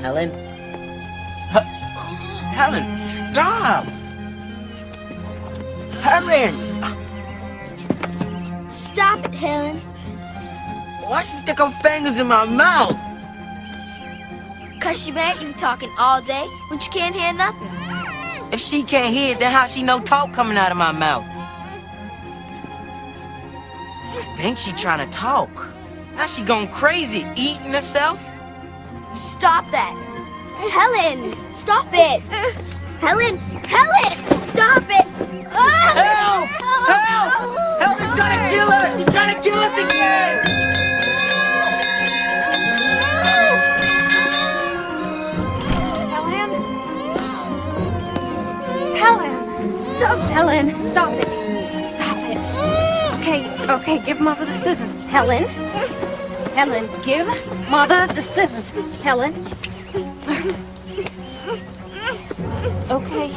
Helen. Helen, stop! Helen! Stop it, Helen. Why'd she stick her fingers in my mouth? 'Cause she mad you talking all day when she can't hear nothing. If she can't hear it, then how she know talk coming out of my mouth? I think she trying to talk. Now she going crazy, eating herself? Stop that. Helen, stop it. Helen, Helen, stop it. Help! Help! Help! They're trying to kill us! They're trying to kill us again! Helen, stop it. Stop it. Okay, give Mother the scissors. Helen, give Mother the scissors. Helen. Okay.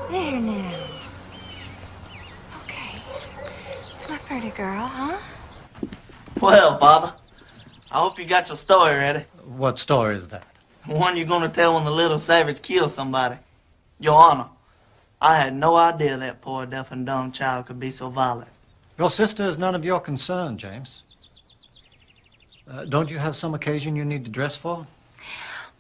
There now. Okay. It's my pretty girl, huh? Well, Father, I hope you got your story ready. What story is that? The one you're gonna tell when the little savage kills somebody. Your Honor, I had no idea that poor deaf and dumb child could be so violent. Your sister is none of your concern, James. Don't you have some occasion you need to dress for?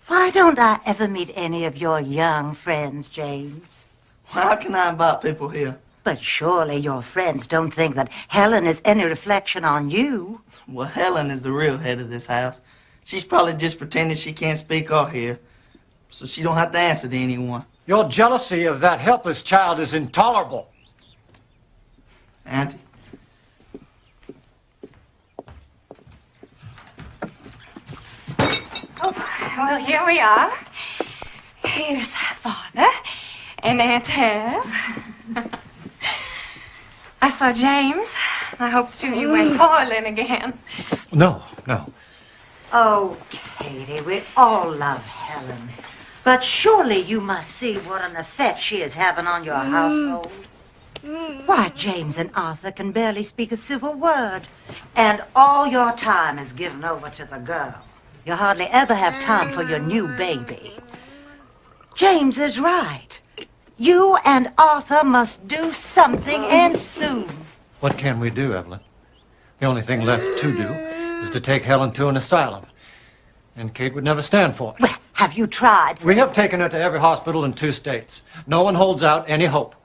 Why don't I ever meet any of your young friends, James? How can I invite people here? But surely your friends don't think that Helen is any reflection on you. Well, Helen is the real head of this house. She's probably just pretending she can't speak or hear, so she don't have to answer to anyone. Your jealousy of that helpless child is intolerable. Auntie? Oh, well, here we are. Here's Father and Aunt Ev. I saw James. I hoped you went calling again. No. Oh, Katie, we all love Helen. But surely you must see what an effect she is having on your household. Why, James and Arthur can barely speak a civil word. And all your time is given over to the girl. You hardly ever have time for your new baby. James is right. You and Arthur must do something, and soon. What can we do, Evelyn? The only thing left to do is to take Helen to an asylum. And Kate would never stand for it. Well, have you tried? We have taken her to every hospital in 2 states. No one holds out any hope.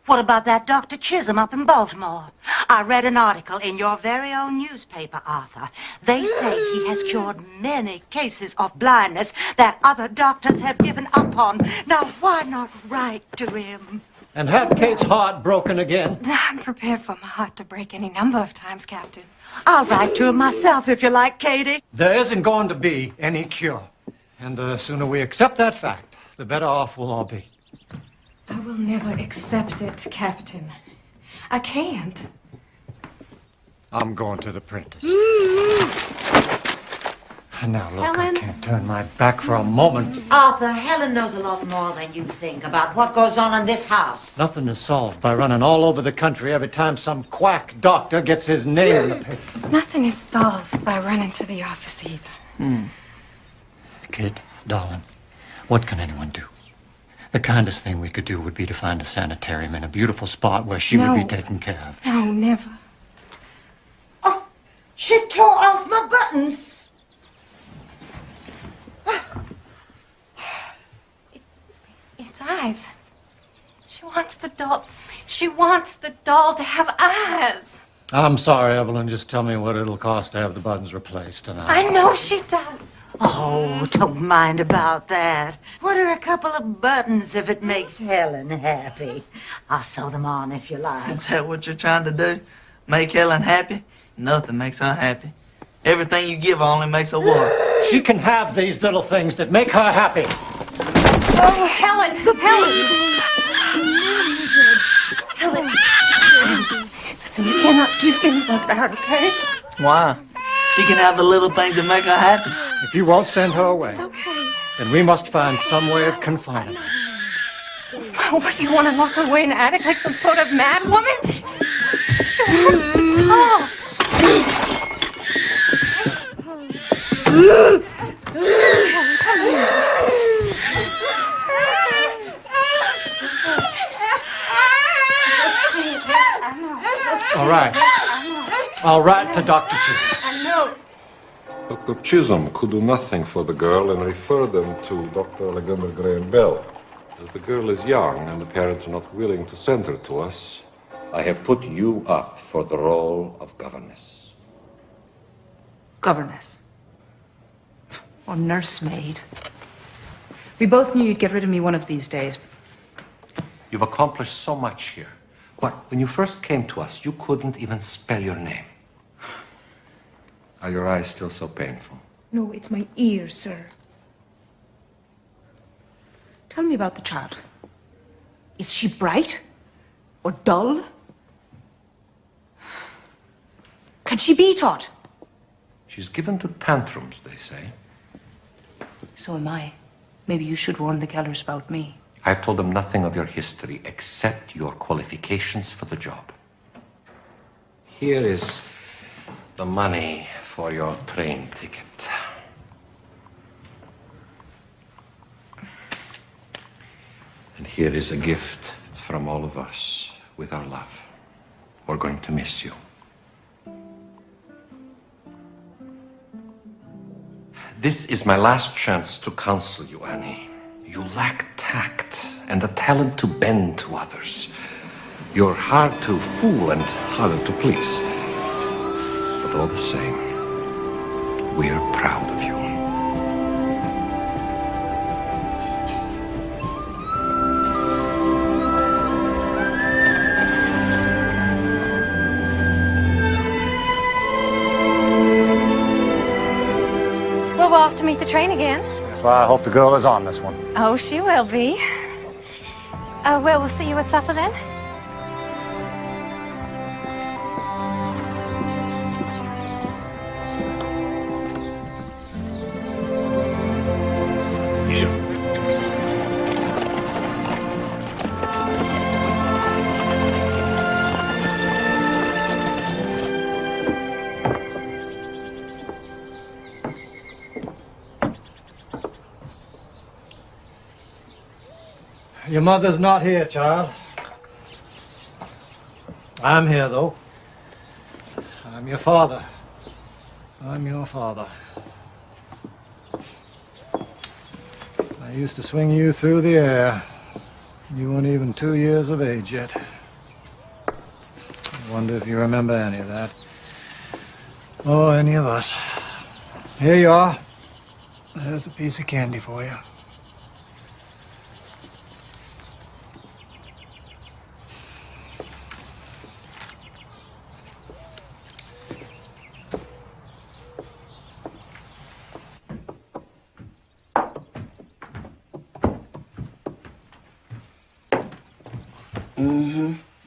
What about that Dr. Chisholm up in Baltimore? I read an article in your very own newspaper, Arthur. They say he has cured many cases of blindness that other doctors have given up on. Now, why not write to him? And have Kate's heart broken again. I'm prepared for my heart to break any number of times, Captain. I'll write to him myself if you like, Katie. There isn't going to be any cure. And the sooner we accept that fact, the better off we'll all be. I will never accept it, Captain. I can't. I'm going to the Prentice. Now, look, Helen. I can't turn my back for a moment. Arthur, Helen knows a lot more than you think about what goes on in this house. Nothing is solved by running all over the country every time some quack doctor gets his name in the paper. Nothing is solved by running to the office either. Kid, darling, what can anyone do? The kindest thing we could do would be to find a sanitarium in a beautiful spot where she would be taken care of. No, never. Oh, she tore off my buttons. It's eyes. She wants the doll. She wants the doll to have eyes. I'm sorry, Evelyn. Just tell me what it'll cost to have the buttons replaced, and I know she does. Oh, don't mind about that. What are a couple of buttons if it makes Helen happy? I'll sew them on if you like. Is that what you're trying to do? Make Helen happy? Nothing makes her happy. Everything you give her only makes her worse. she can have these little things that make her happy. Oh, Helen! Helen! Listen, you cannot do things like that, okay? Why? She can have the little things that make her happy. If you won't send her away, It's okay. then we must find some way of confining her. What, you want to lock her away in the attic like some sort of mad woman? She wants to talk. All right. I'll write to Dr. Chisholm. Dr. Chisholm could do nothing for the girl and refer them to Dr. Alexander Graham Bell. As the girl is young and the parents are not willing to send her to us, I have put you up for the role of governess. Governess. Or nursemaid. We both knew you'd get rid of me one of these days. You've accomplished so much here. What, when you first came to us, you couldn't even spell your name. Are your eyes still so painful? No, it's my ears, sir. Tell me about the child. Is she bright? Or dull? Can she be taught? She's given to tantrums, they say. So am I. Maybe you should warn the Kellers about me. I've told them nothing of your history except your qualifications for the job. Here is the money for your train ticket. And here is a gift from all of us with our love. We're going to miss you. This is my last chance to counsel you, Annie. You lack tact and the talent to bend to others. You're hard to fool and harder to please. But all the same, we're proud of you. Well, we're off to meet the train again. Well, I hope the girl is on this one. Oh, she will be. Well, we'll see you at supper then. Your mother's not here, child. I'm here, though. I'm your father. I'm your father. I used to swing you through the air. You weren't even 2 years of age yet. I wonder if you remember any of that. Or any of us. Here you are. There's a piece of candy for you.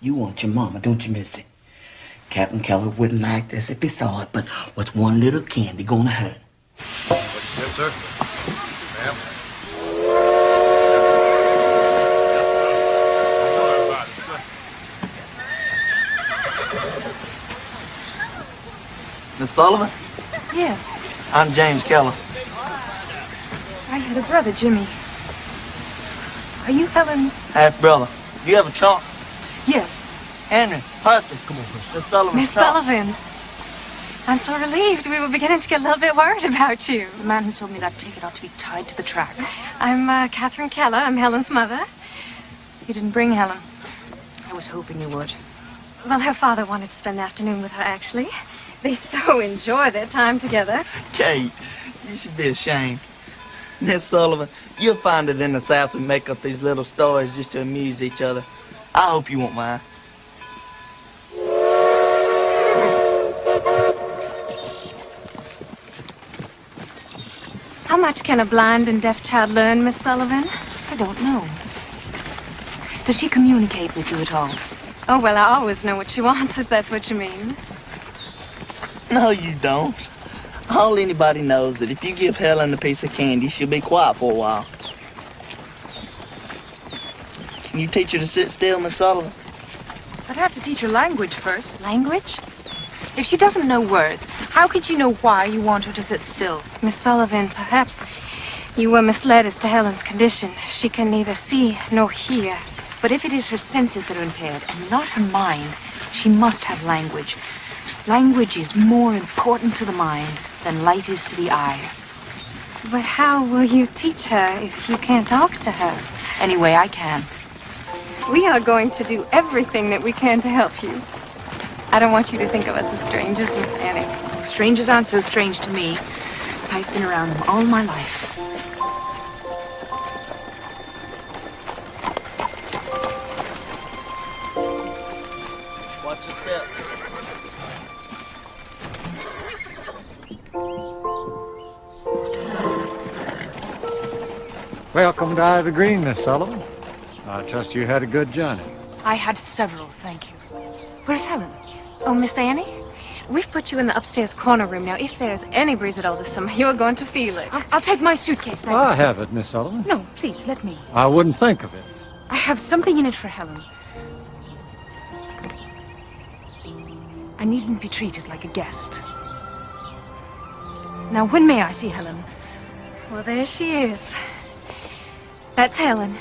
You want your mama, don't you, Missy? Captain Keller wouldn't like this if he saw it, but what's one little candy gonna hurt? Yes, sir. Ma'am. Miss Sullivan, Yes. I'm James Keller. I had a brother, Jimmy. Are you Helen's? Half-brother. You have a trunk? Yes. Henry, Hussey. Come on, Miss Sullivan. Miss Sullivan. I'm so relieved. We were beginning to get a little bit worried about you. The man who sold me that ticket ought to be tied to the tracks. I'm Catherine Keller. I'm Helen's mother. You didn't bring Helen. I was hoping you would. Well, her father wanted to spend the afternoon with her, actually. They so enjoy their time together. Kate, you should be ashamed. Miss Sullivan, you'll find it in the South we make up these little stories just to amuse each other. I hope you won't mind. How much can a blind and deaf child learn, Miss Sullivan? I don't know. Does she communicate with you at all? Oh, well, I always know what she wants, if that's what you mean. No, you don't. All anybody knows that if you give Helen a piece of candy, she'll be quiet for a while. Can you teach her to sit still, Miss Sullivan? I'd have to teach her language first. Language? If she doesn't know words, how could you know why you want her to sit still? Miss Sullivan, perhaps you were misled as to Helen's condition. She can neither see nor hear. But if it is her senses that are impaired and not her mind, she must have language. Language is more important to the mind than light is to the eye. But how will you teach her if you can't talk to her? Any way I can. We are going to do everything that we can to help you. I don't want you to think of us as strangers, Miss Annie. Strangers aren't so strange to me. I've been around them all my life. Watch your step. Welcome to Ivy Green, Miss Sullivan. I trust you had a good journey. I had several, thank you. Where's Helen? Oh, Miss Annie, we've put you in the upstairs corner room. Now, if there's any breeze at all this summer, you're going to feel it. I'll take my suitcase, thanks. I have it, Miss Sullivan. No, please, let me. I wouldn't think of it. I have something in it for Helen. I needn't be treated like a guest. Now, when may I see Helen? Well, there she is. That's Helen.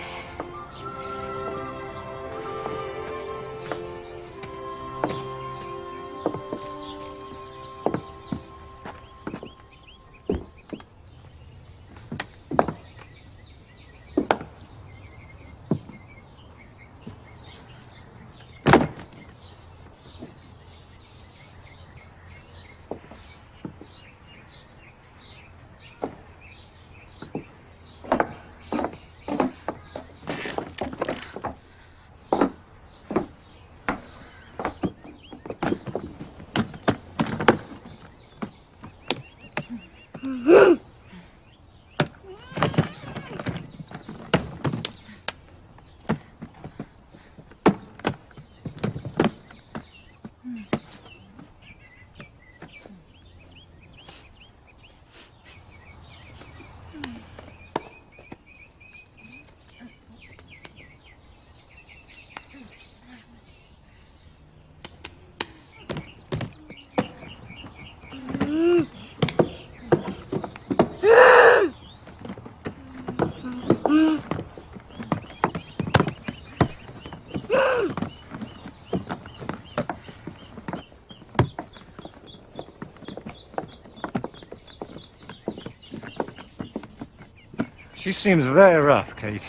She seems very rough, Kate.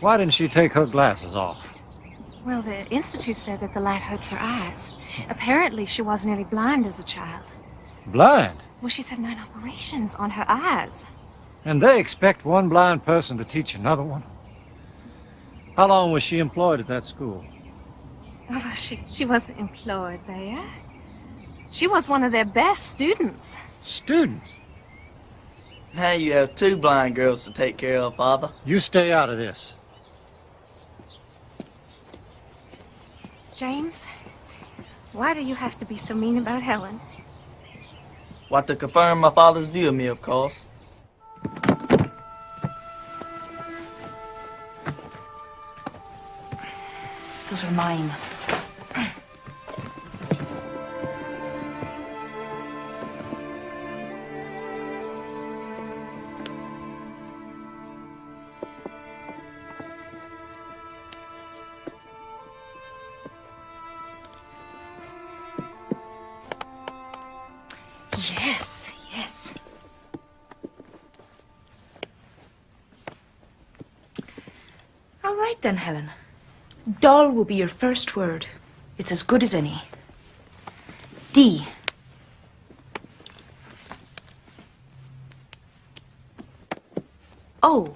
Why didn't she take her glasses off? Well, the Institute said that the light hurts her eyes. Apparently, she was nearly blind as a child. Blind? Well, she's had 9 operations on her eyes. And they expect one blind person to teach another one? How long was she employed at that school? Oh, she wasn't employed there. She was one of their best students. Students? Now you have 2 blind girls to take care of, Father. You stay out of this. James, why do you have to be so mean about Helen? What, to confirm my father's view of me, of course. Those are mine. Yes, yes. All right then, Helen. Doll will be your first word. It's as good as any. D. O.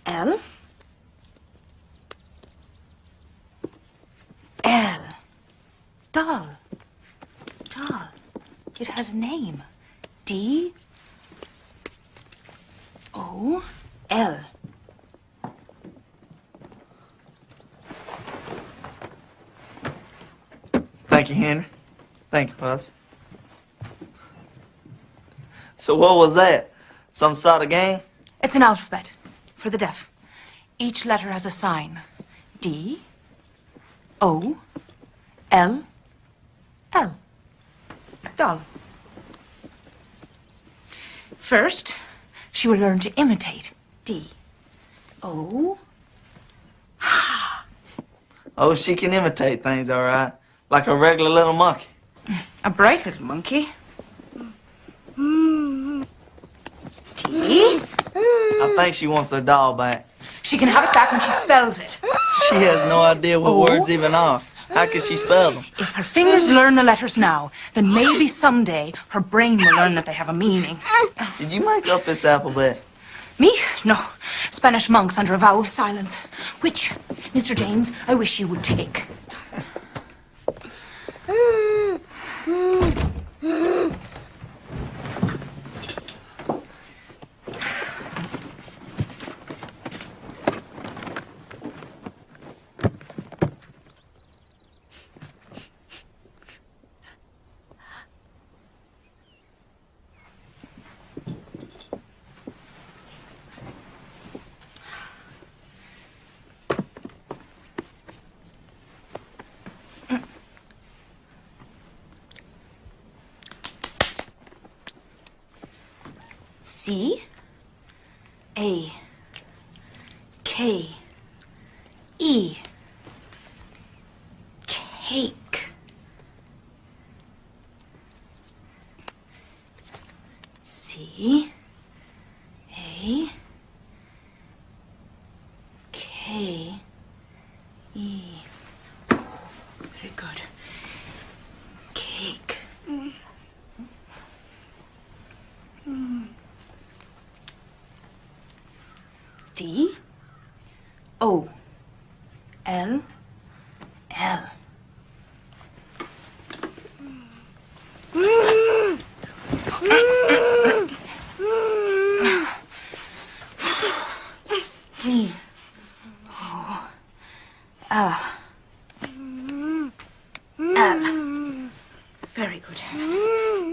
L. L. Doll. Doll. It has a name. D. O. L. Thank you, Henry. Thank you, Puss. So what was that? Some sort of game? It's an alphabet for the deaf. Each letter has a sign. D. O. L. L. Doll. First, she will learn to imitate. D. O. Oh, she can imitate things, all right. Like a regular little monkey. A bright little monkey. T. I think she wants her doll back. She can have it back when she spells it. She has no idea what words even are. How can she spell them? If her fingers learn the letters now, then maybe someday her brain will learn that they have a meaning. Did you make up this alphabet? Me? No. Spanish monks under a vow of silence. Which, Mr. James, I wish you would take. C. A. K. E. Cake. C. A. K. E. Very good. Cake. D. O. L. L. D. O. L. L. Very good.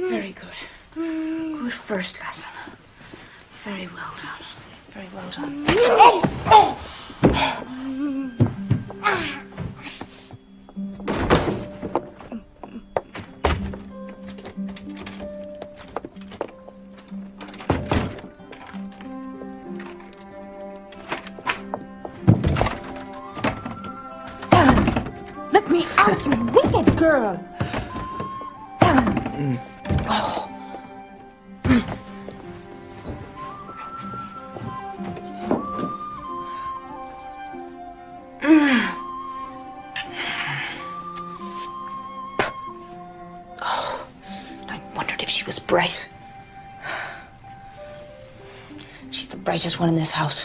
Very good. Good first lesson. Very well done. Very well done. Oh! Oh! Ellen, let me out, you wicked girl. Ellen. Oh. Bright. She's the brightest one in this house.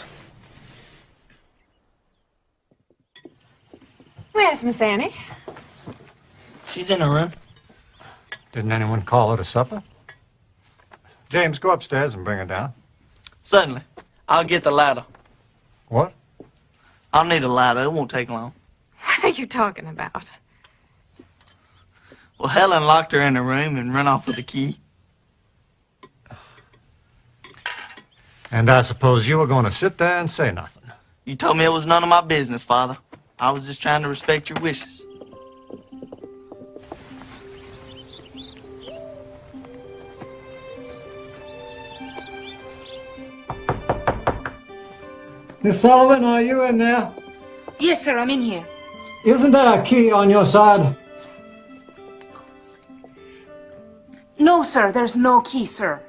Where's Miss Annie? She's in her room. Didn't anyone call her to supper? James, go upstairs and bring her down. Certainly. I'll get the ladder. What? I'll need a ladder. It won't take long. What are you talking about? Well, Helen locked her in her room and ran off with the key. And I suppose you were going to sit there and say nothing. You told me it was none of my business, Father. I was just trying to respect your wishes. Miss Sullivan, are you in there? Yes, sir, I'm in here. Isn't there a key on your side? No, sir, there's no key, sir.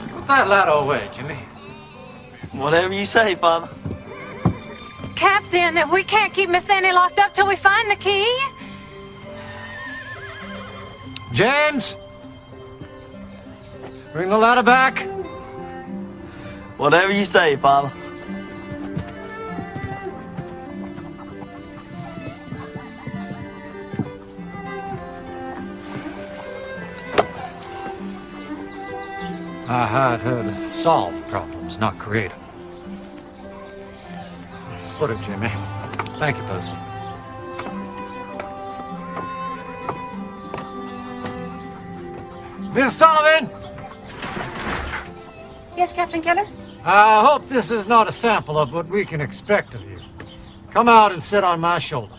Put that ladder away, Jimmy. Whatever you say, Father. Captain, we can't keep Miss Annie locked up till we find the key. James! Bring the ladder back. Whatever you say, Father. I hired her to solve problems, not create them. Put it, Jimmy. Thank you, Percy. Miss Sullivan! Yes, Captain Keller? I hope this is not a sample of what we can expect of you. Come out and sit on my shoulder.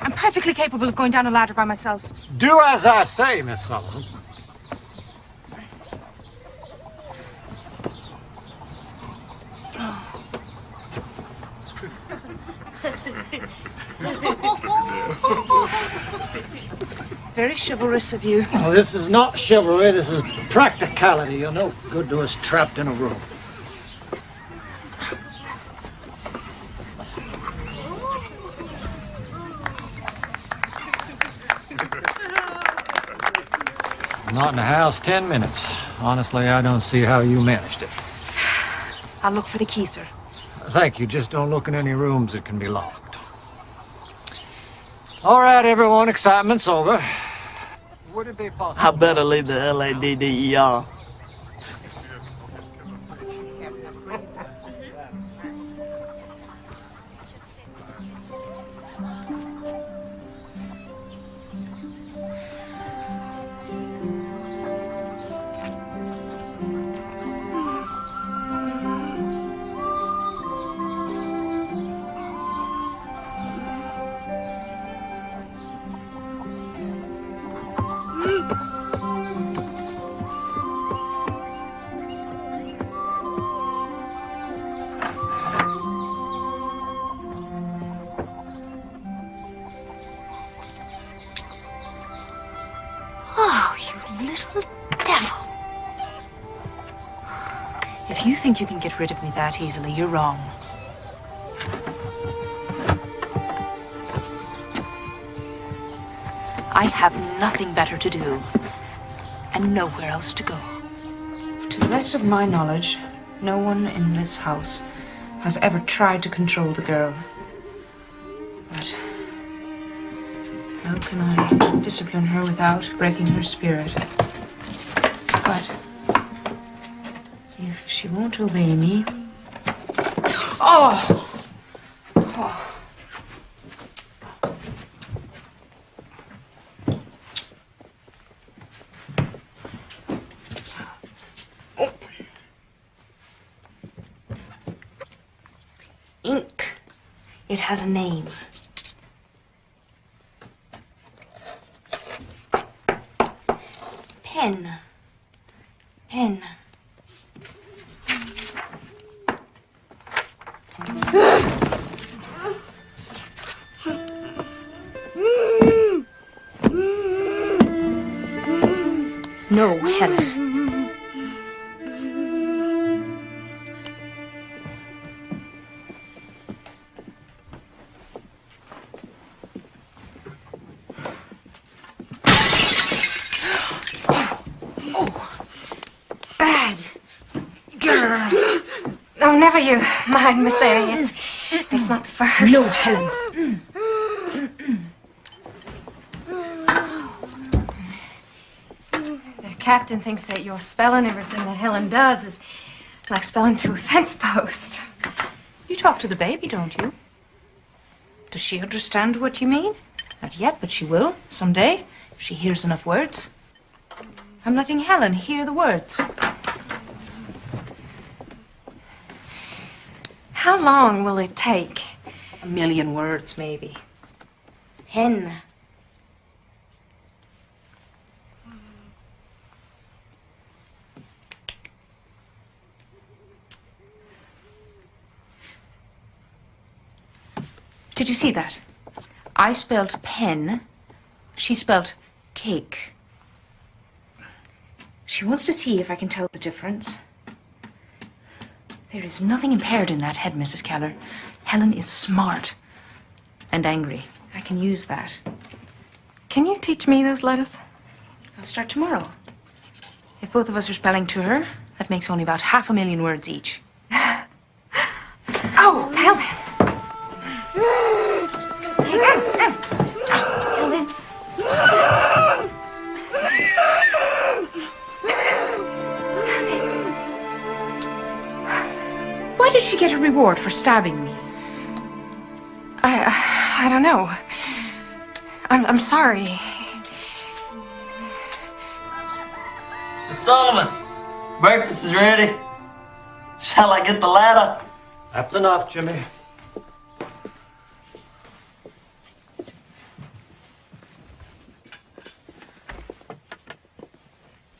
I'm perfectly capable of going down a ladder by myself. Do as I say, Miss Sullivan. Very chivalrous of you. Oh, this is not chivalry, this is practicality. You're no good to us trapped in a room. Not in the house 10 minutes. Honestly, I don't see how you managed it. I'll look for the key, sir. Thank you. Just don't look in any rooms that can be locked. All right, everyone. Excitement's over. Would it be possible? I better leave the LADDER. Oh, you little devil. If you think you can get rid of me that easily, you're wrong. I have nothing better to do, and nowhere else to go. To the best of my knowledge, no one in this house has ever tried to control the girl. But how can I discipline her without breaking her spirit? But if she won't obey me... Oh! Ink. It has a name. Pen. Pen. No, Helen. No, never you mind, Miss Annie. It's not the first. No, Helen. The captain thinks that you're spelling everything that Helen does is like spelling to a fence post. You talk to the baby, don't you? Does she understand what you mean? Not yet, but she will, someday, if she hears enough words. I'm letting Helen hear the words. How long will it take? 1,000,000 words, maybe. Hen. Did you see that? I spelled pen. She spelled cake. She wants to see if I can tell the difference. There is nothing impaired in that head, Mrs. Keller. Helen is smart and angry. I can use that. Can you teach me those letters? I'll start tomorrow. If both of us are spelling to her, that makes only about 500,000 words each. Oh, Helen! Why did she get a reward for stabbing me? I don't know. I'm sorry. Miss Sullivan, breakfast is ready. Shall I get the ladder? That's enough, Jimmy.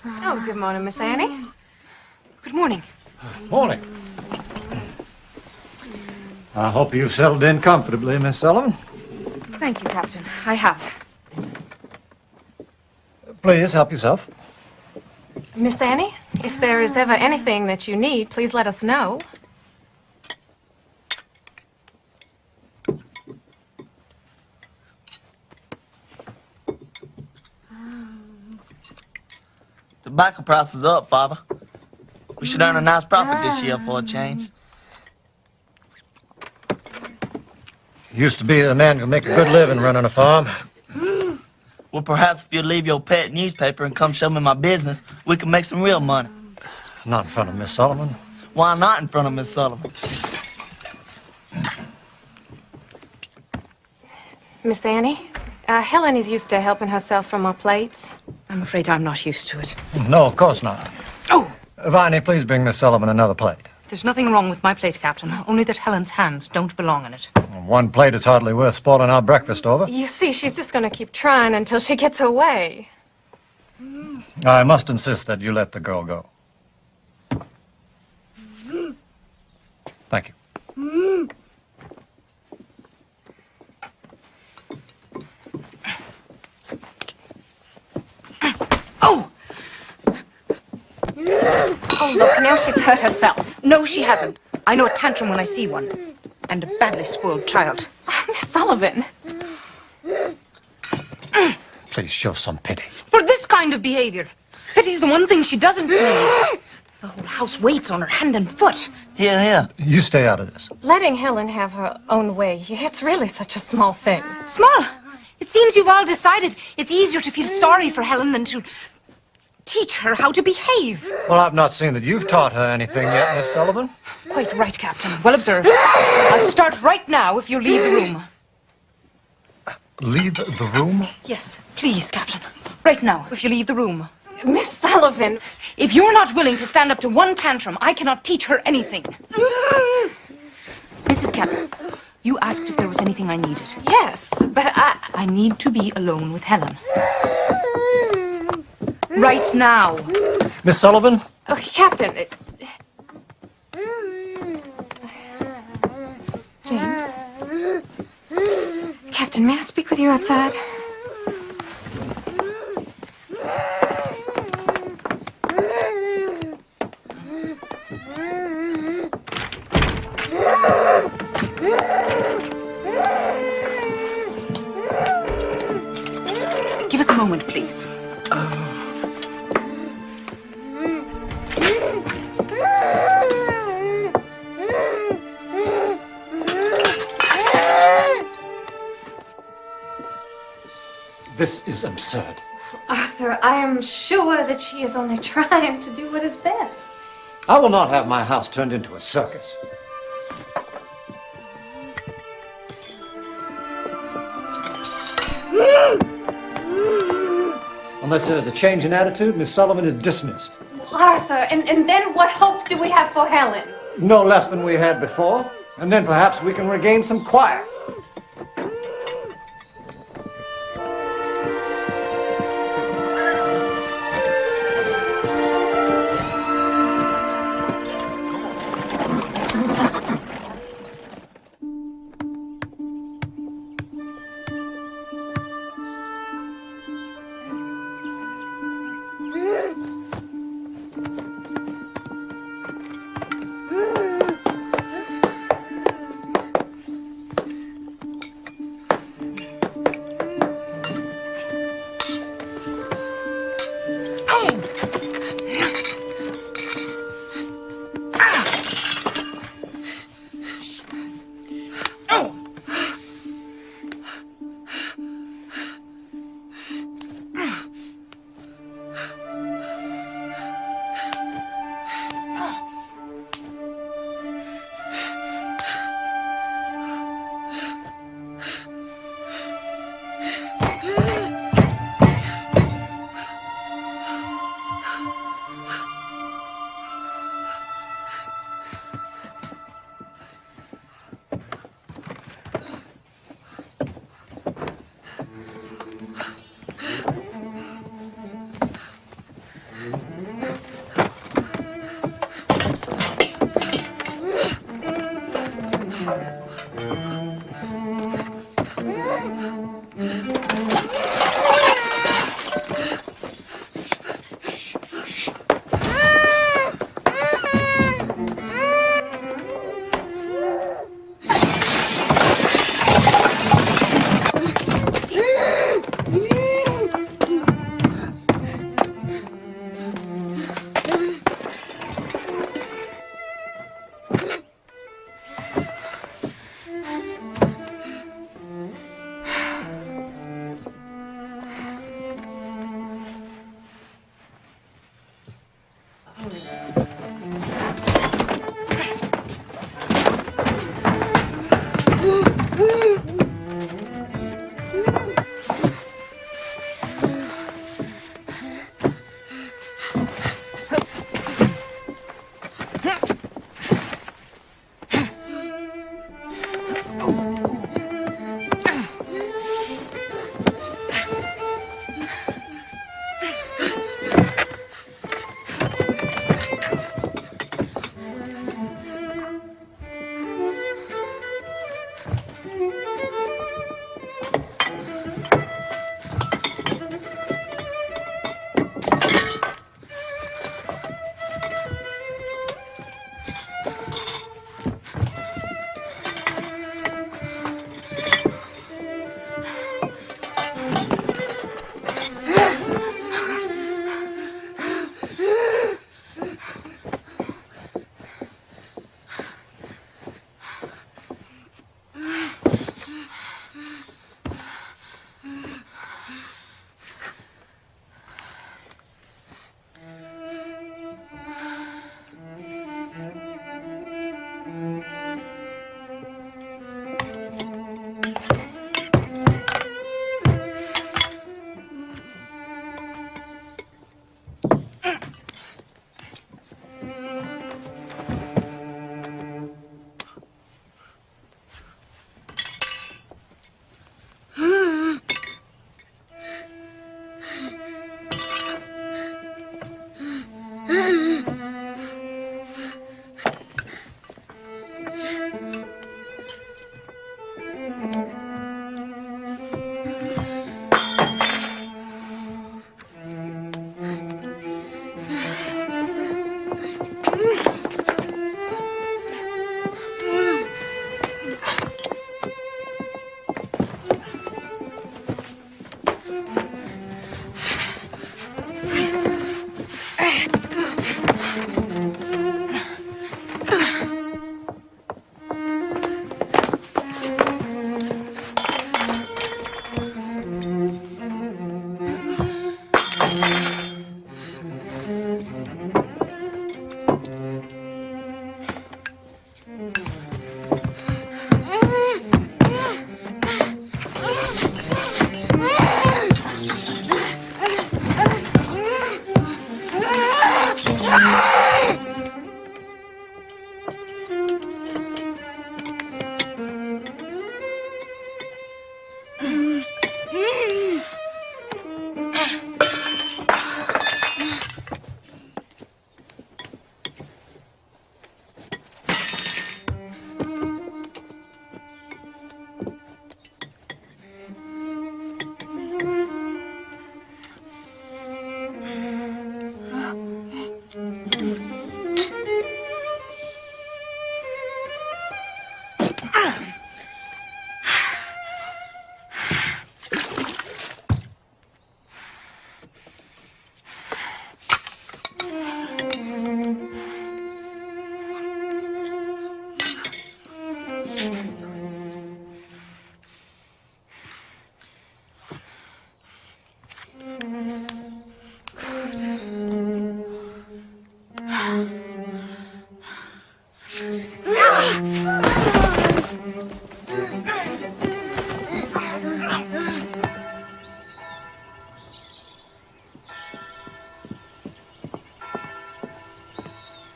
Oh, good morning, Miss Annie. Good morning. Morning. I hope you've settled in comfortably, Miss Sullivan. Thank you, Captain. I have. Please help yourself. Miss Annie, if there is ever anything that you need, please let us know. Tobacco prices up, Father. We should earn a nice profit this year for a change. Used to be a man who could make a good living running a farm. Well, perhaps if you leave your pet newspaper and come show me my business, we can make some real money. Not in front of Miss Sullivan. Why not in front of Miss Sullivan? Miss Annie, Helen is used to helping herself from our plates. I'm afraid I'm not used to it. No, of course not. Oh! Viney, please bring Miss Sullivan another plate. There's nothing wrong with my plate, Captain. Only that Helen's hands don't belong in it. One plate is hardly worth spoiling our breakfast over. You see, she's just going to keep trying until she gets away. I must insist that you let the girl go. Thank you. Oh! Oh, look, now she's hurt herself. No, she hasn't. I know a tantrum when I see one. And a badly spoiled child. Miss Sullivan. Please show some pity. For this kind of behavior. Pity's the one thing she doesn't need. The whole house waits on her hand and foot. Here, here. You stay out of this. Letting Helen have her own way, it's really such a small thing. Small? It seems you've all decided it's easier to feel sorry for Helen than to teach her how to behave. Well, I've not seen that you've taught her anything yet, Miss Sullivan. Quite right, Captain. Well observed. I'll start right now if you leave the room. Leave the room? Yes, please, Captain. Right now, if you leave the room. Miss Sullivan. If you're not willing to stand up to one tantrum, I cannot teach her anything. Mrs. Kemp, you asked if there was anything I needed. Yes, but I need to be alone with Helen. Right now. Miss Sullivan? Oh, Captain. James? Captain, may I speak with you outside? Give us a moment, please. This is absurd. Arthur, I am sure that she is only trying to do what is best. I will not have my house turned into a circus. Unless there's a change in attitude, Miss Sullivan is dismissed. Arthur, and then what hope do we have for Helen? No less than we had before, and then perhaps we can regain some quiet.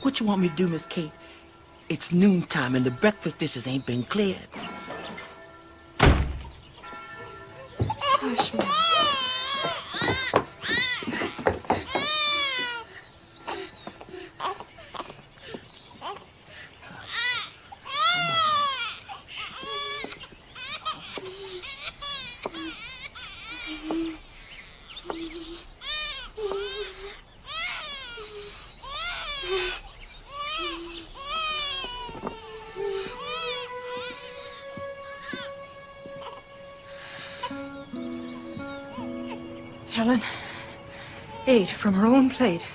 What you want me to do, Miss Kate? It's noontime and the breakfast dishes ain't been cleared. Hush, Mom. Helen ate from her own plate,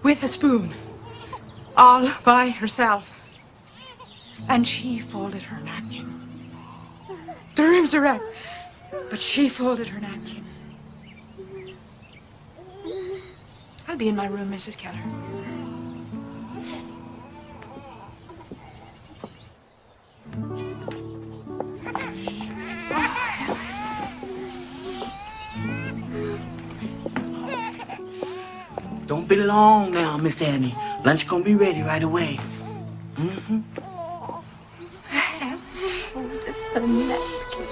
with a spoon, all by herself. And she folded her napkin. The room's a wreck, but she folded her napkin. I'll be in my room, Mrs. Keller. Don't be long now, Miss Annie. Lunch gonna be ready right away. Mm-hmm. I have folded her napkin.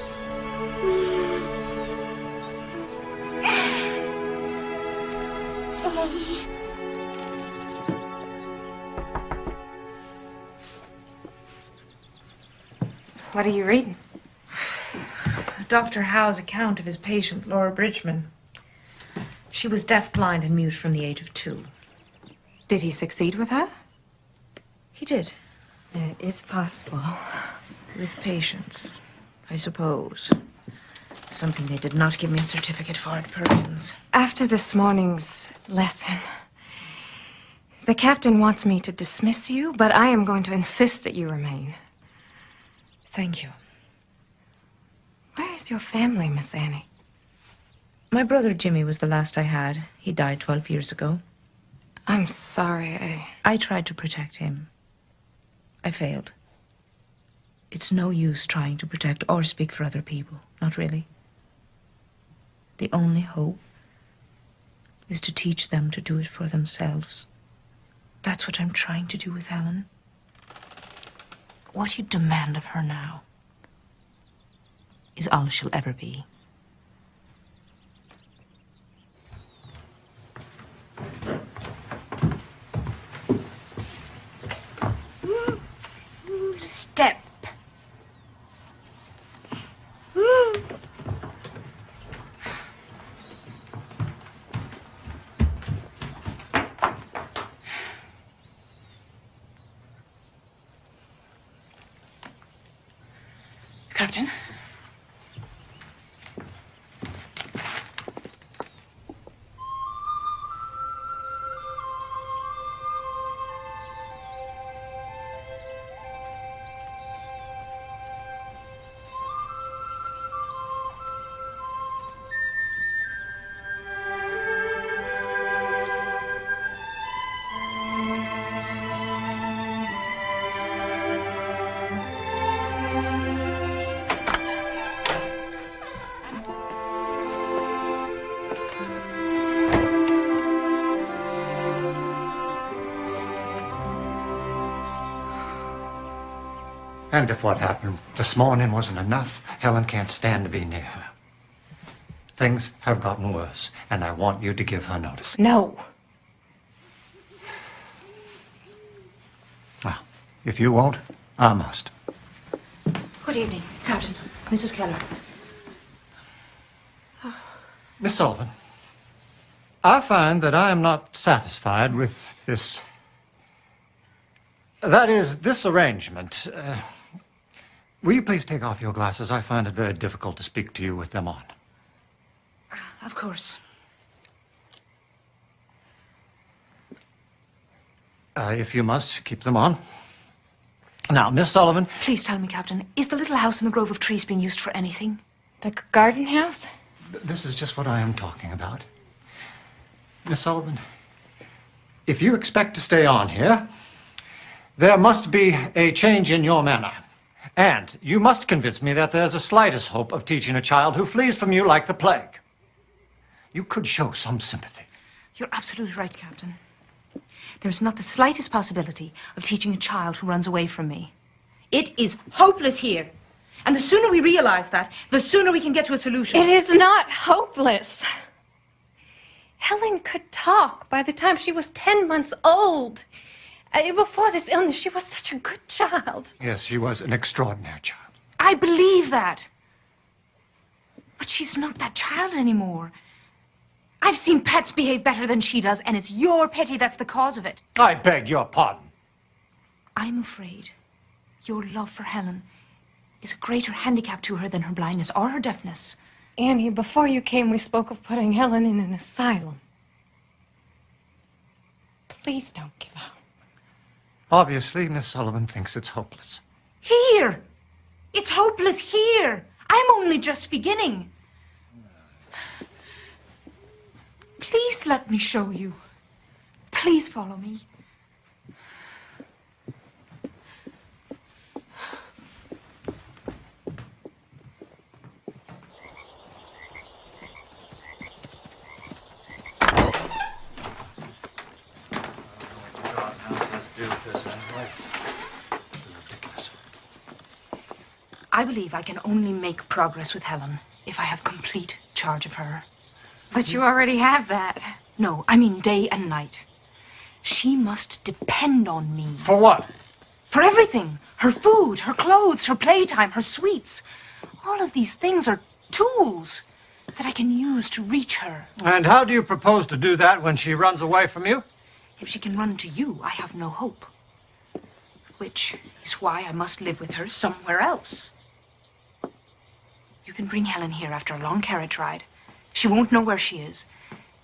What are you reading? Dr. Howe's account of his patient, Laura Bridgman. She was deaf, blind, and mute from the age of 2. Did he succeed with her? He did. It's possible. With patience, I suppose. Something they did not give me a certificate for at Perkins. After this morning's lesson, the captain wants me to dismiss you, but I am going to insist that you remain. Thank you. Where is your family, Miss Annie? My brother Jimmy was the last I had. He died 12 years ago. I'm sorry, I tried to protect him. I failed. It's no use trying to protect or speak for other people. Not really. The only hope is to teach them to do it for themselves. That's what I'm trying to do with Helen. What you demand of her now is all she'll ever be. Step. Captain? And if what happened this morning wasn't enough, Helen can't stand to be near her. Things have gotten worse, and I want you to give her notice. No. Well, if you won't, I must. Good evening, Captain. Mrs. Keller. Miss Sullivan, I find that I am not satisfied with this... That is, this arrangement. Will you please take off your glasses? I find it very difficult to speak to you with them on. Of course. If you must, keep them on. Now, Miss Sullivan... Please tell me, Captain, is the little house in the grove of trees being used for anything? The garden house? This is just what I am talking about. Miss Sullivan, if you expect to stay on here, there must be a change in your manner. And you must convince me that there's the slightest hope of teaching a child who flees from you like the plague. You could show some sympathy. You're absolutely right, Captain. There's not the slightest possibility of teaching a child who runs away from me. It is hopeless here. And the sooner we realize that, the sooner we can get to a solution. It is not hopeless. Helen could talk by the time she was 10 months old. Before this illness, she was such a good child. Yes, she was an extraordinary child. I believe that. But she's not that child anymore. I've seen pets behave better than she does, and it's your pity that's the cause of it. I beg your pardon. I'm afraid your love for Helen is a greater handicap to her than her blindness or her deafness. Annie, before you came, we spoke of putting Helen in an asylum. Please don't give up. Obviously, Miss Sullivan thinks it's hopeless. Here! It's hopeless here! I'm only just beginning. Please let me show you. Please follow me. I believe I can only make progress with Helen if I have complete charge of her. But you already have that. No, I mean day and night. She must depend on me. For what? For everything. Her food, her clothes, her playtime, her sweets. All of these things are tools that I can use to reach her. And how do you propose to do that when she runs away from you? If she can run to you, I have no hope. Which is why I must live with her somewhere else. You can bring Helen here after a long carriage ride. She won't know where she is.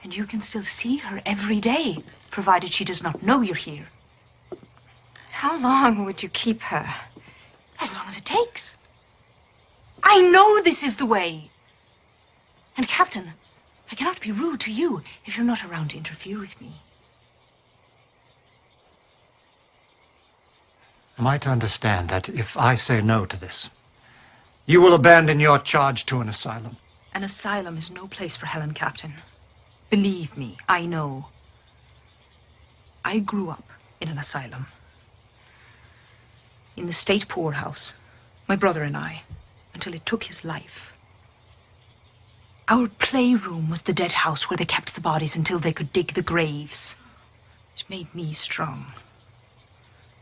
And you can still see her every day, provided she does not know you're here. How long would you keep her? As long as it takes. I know this is the way. And, Captain, I cannot be rude to you if you're not around to interfere with me. Am I to understand that if I say no to this, you will abandon your charge to an asylum? An asylum is no place for Helen, Captain. Believe me, I know. I grew up in an asylum. In the state poorhouse, my brother and I, until it took his life. Our playroom was the dead house where they kept the bodies until they could dig the graves. It made me strong.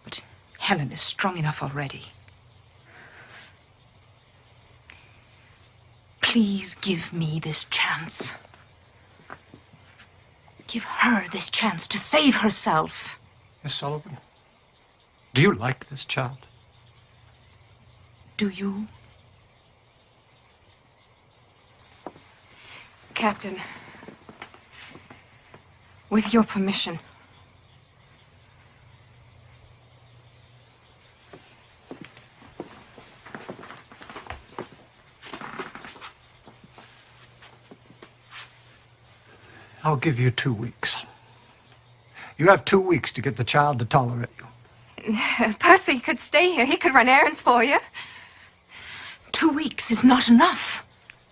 But Helen is strong enough already. Please give me this chance. Give her this chance to save herself. Miss Sullivan, do you like this child? Do you? Captain, with your permission. I'll give you 2 weeks. You have 2 weeks to get the child to tolerate you. Percy could stay here. He could run errands for you. 2 weeks is not enough.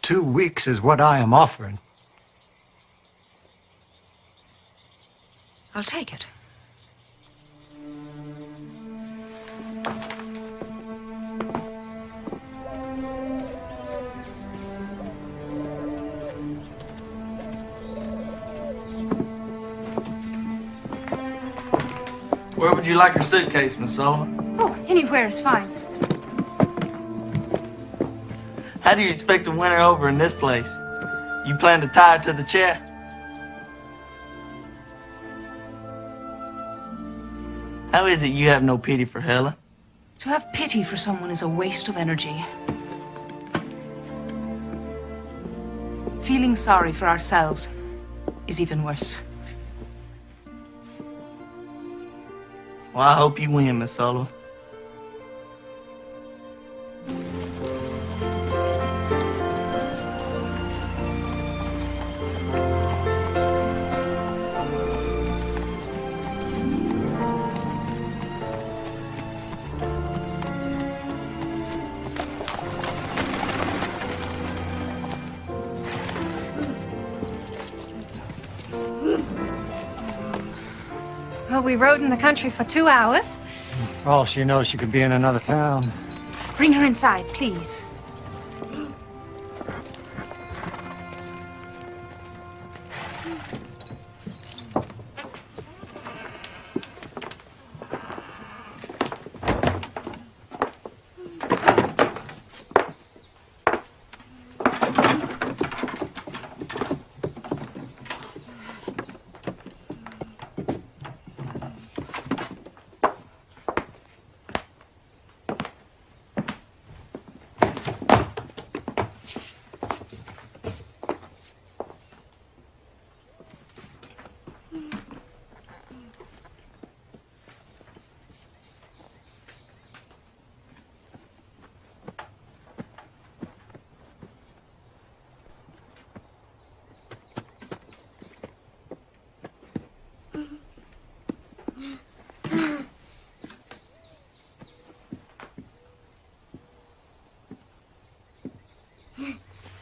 2 weeks is what I am offering. I'll take it. Where would you like your suitcase, Miss Sullivan? Oh, anywhere is fine. How do you expect to win her over in this place? You plan to tie her to the chair? How is it you have no pity for Helen? To have pity for someone is a waste of energy. Feeling sorry for ourselves is even worse. Well, I hope you win, Miss Sullivan. Well, we rode in the country for 2 hours. For all she knows, she could be in another town. Bring her inside, please.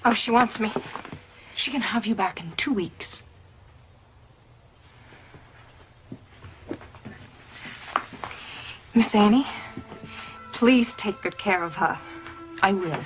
Oh, she wants me. She can have you back in 2 weeks. Miss Annie, please take good care of her. I will.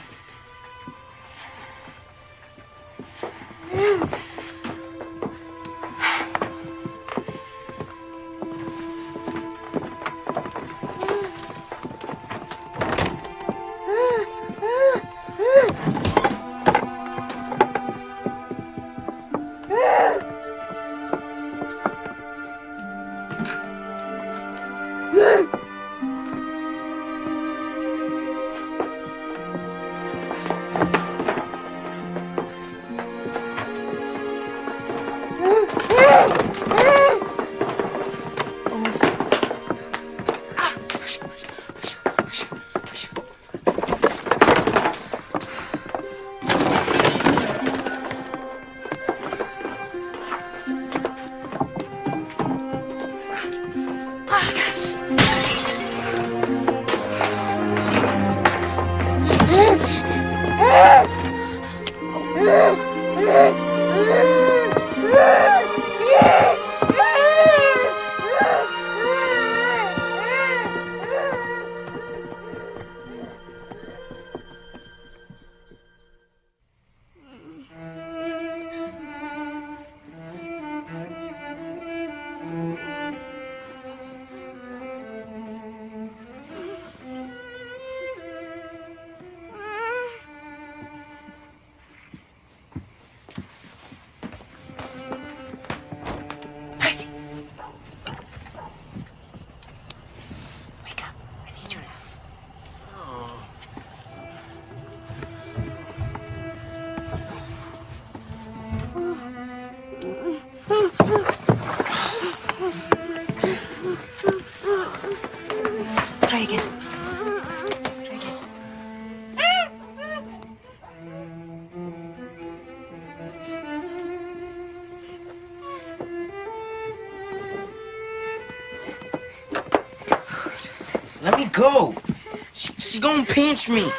Try again. Try again. Let me go. She gonna pinch me.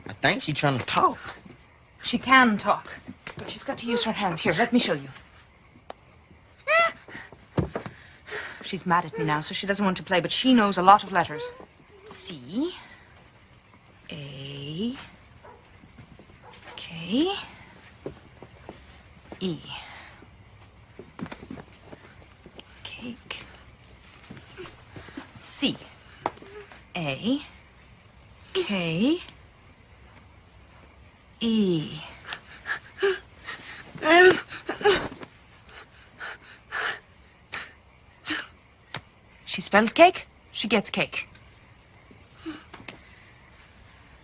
I think she's trying to talk. She can talk, but she's got to use her hands. Here, let me show you. She's mad at me now, so she doesn't want to play, but she knows a lot of letters. C, A, K. E. Cake. C. A. K. E. She spells cake, she gets cake.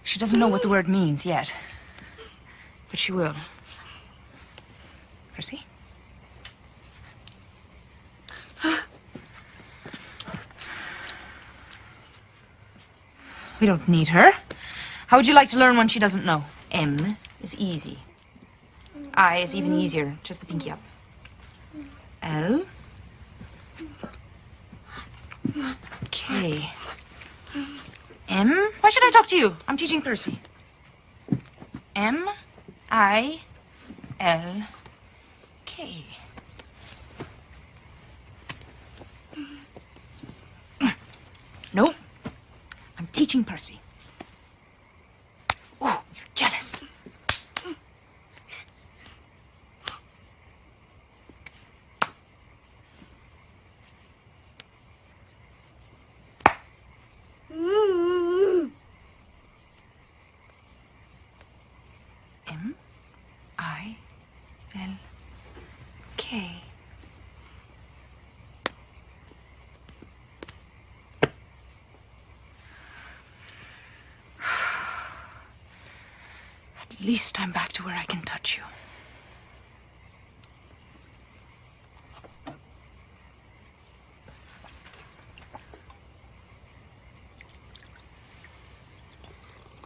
She doesn't know what the word means yet, but she will. Percy? We don't need her. How would you like to learn one she doesn't know? M is easy. I is even easier. Just the pinky up. L. K. M. Why should I talk to you? I'm teaching Percy. M. I. L. K. No. I'm teaching Percy. Oh, you're jealous. M. I. L. K. At least I'm back to where I can touch you.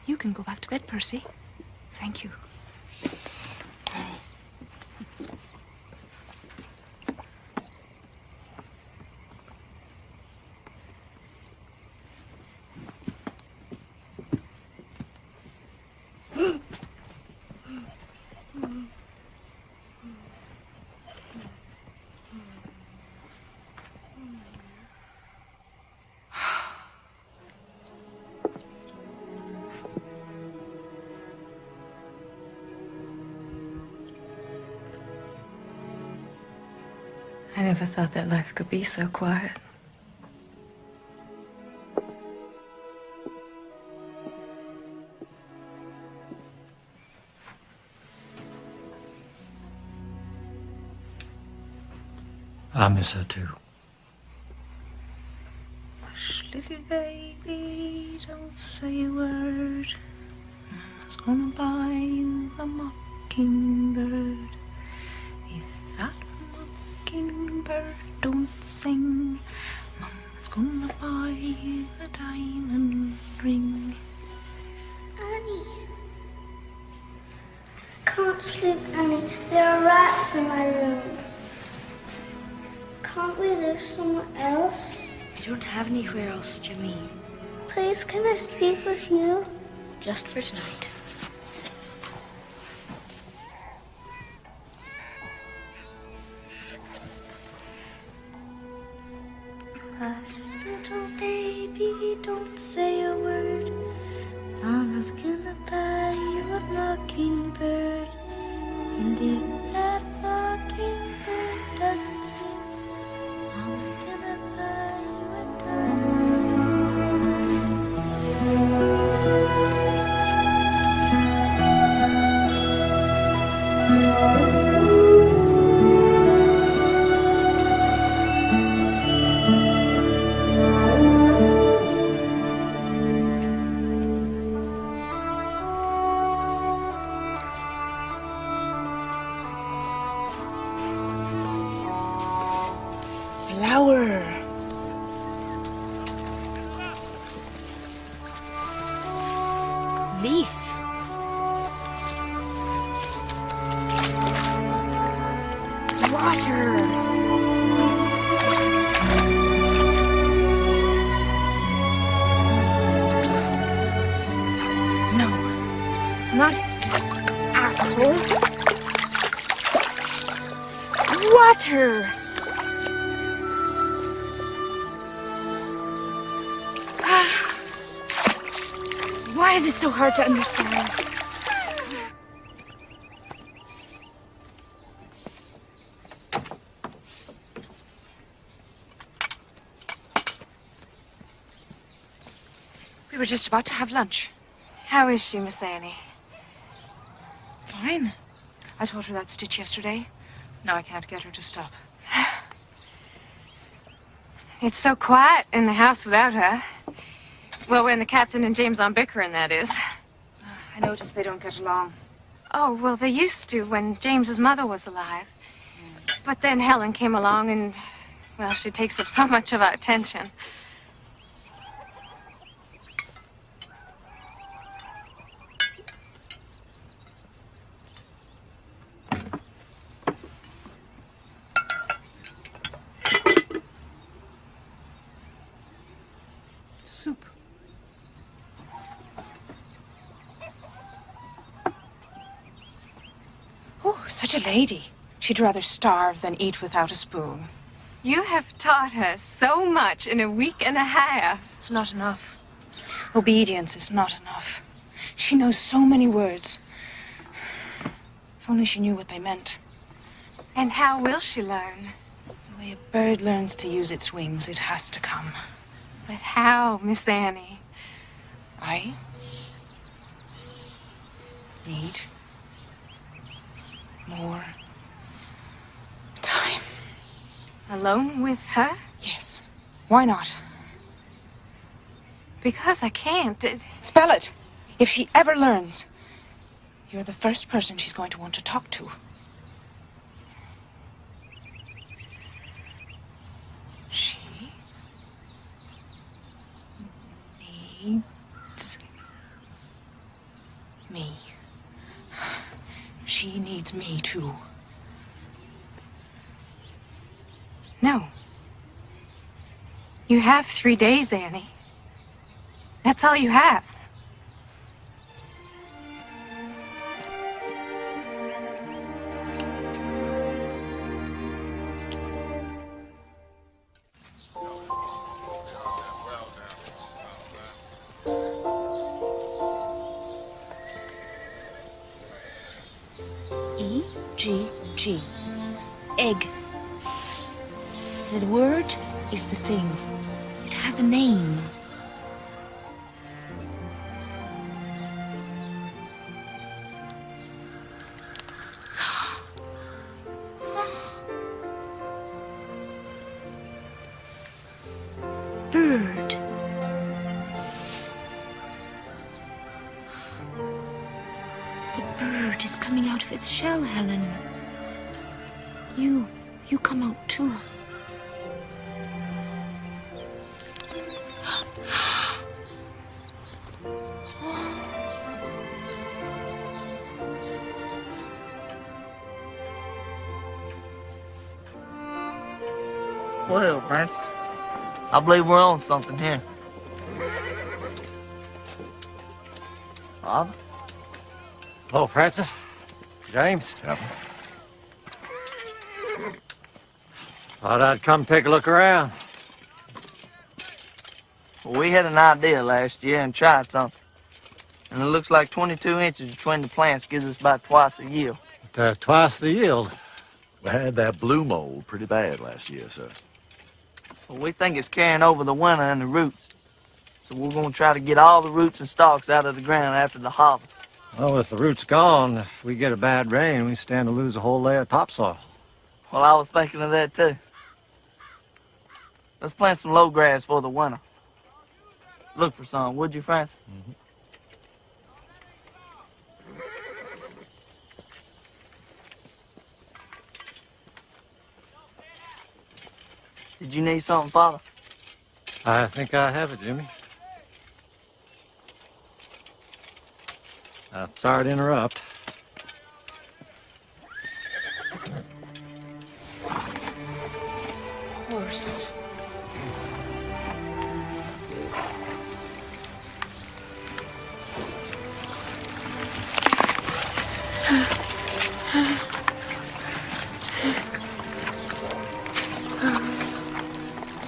You can go back to bed, Percy. Thank you. I never thought that life could be so quiet. I miss her too. Hush, little baby, don't say a word. Mama's gonna buy you a mockingbird. If that mockingbird don't sing, Mama's gonna buy you a diamond ring. Annie. I can't sleep, Annie. There are rats in my room. Can't we live somewhere else? We don't have anywhere else, Jimmy. Please, can I sleep with you? Just for tonight. Hush, little baby, don't say a word. Mama's gonna buy you a mockingbird. And if that mockingbird doesn't sing, Mama's gonna buy you a diamond. Flower. Leaf. Water. No, not apple. Water. Why is it so hard to understand? We were just about to have lunch. How is she, Miss Annie? Fine. I taught her that stitch yesterday. Now I can't get her to stop. It's so quiet in the house without her. Well, when the captain and James aren't bickering, that is. I noticed they don't get along. Oh, well, they used to when James's mother was alive. But then Helen came along and, well, she takes up so much of our attention. Soup. Oh, such a lady. She'd rather starve than eat without a spoon. You have taught her so much in a week and a half. It's not enough. Obedience is not enough. She knows so many words. If only she knew what they meant. And how will she learn? The way a bird learns to use its wings, it has to come. But how, Miss Annie? I need more time. Alone with her? Yes. Why not? Because I can't. Spell it. If she ever learns, you're the first person she's going to want to talk to. She needs me. She needs me too. No. You have 3 days, Annie. That's all you have. E-G-G. Egg. The word is the thing. It has a name. Bird. The bird is coming out of its shell, Helen. You come out too. Well, Francis, I believe we're on something here. Father? Hello, Francis. James. Yep. Thought I'd come take a look around. Well, we had an idea last year and tried something. And it looks like 22 inches between the plants gives us about twice a yield. Twice the yield. We had that blue mold pretty bad last year, sir. Well, we think it's carrying over the winter and the roots. So we're going to try to get all the roots and stalks out of the ground after the harvest. Well, with the roots gone, if we get a bad rain, we stand to lose a whole layer of topsoil. Well, I was thinking of that too. Let's plant some low grass for the winter. Look for some, would you, Francis? Mm-hmm. Did you need something, Father? I think I have it, Jimmy. Sorry to interrupt. Horse.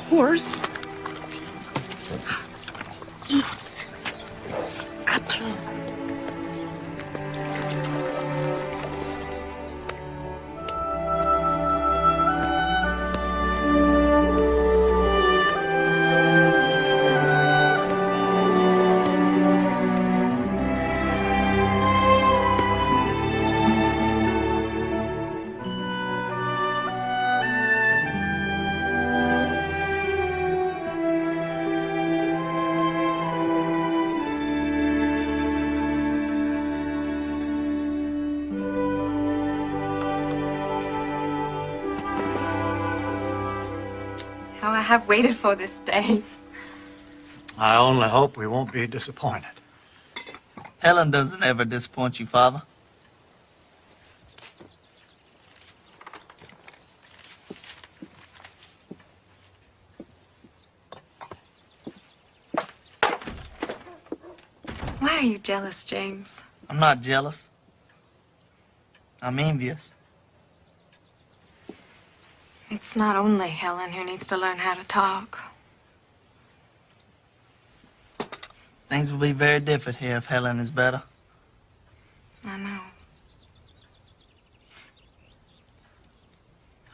Horse eats apple. how I have waited for this day. I only hope we won't be disappointed. Helen doesn't ever disappoint you, Father. Why are you jealous, James? I'm not jealous. I'm envious. It's not only Helen who needs to learn how to talk. Things will be very different here if Helen is better. I know.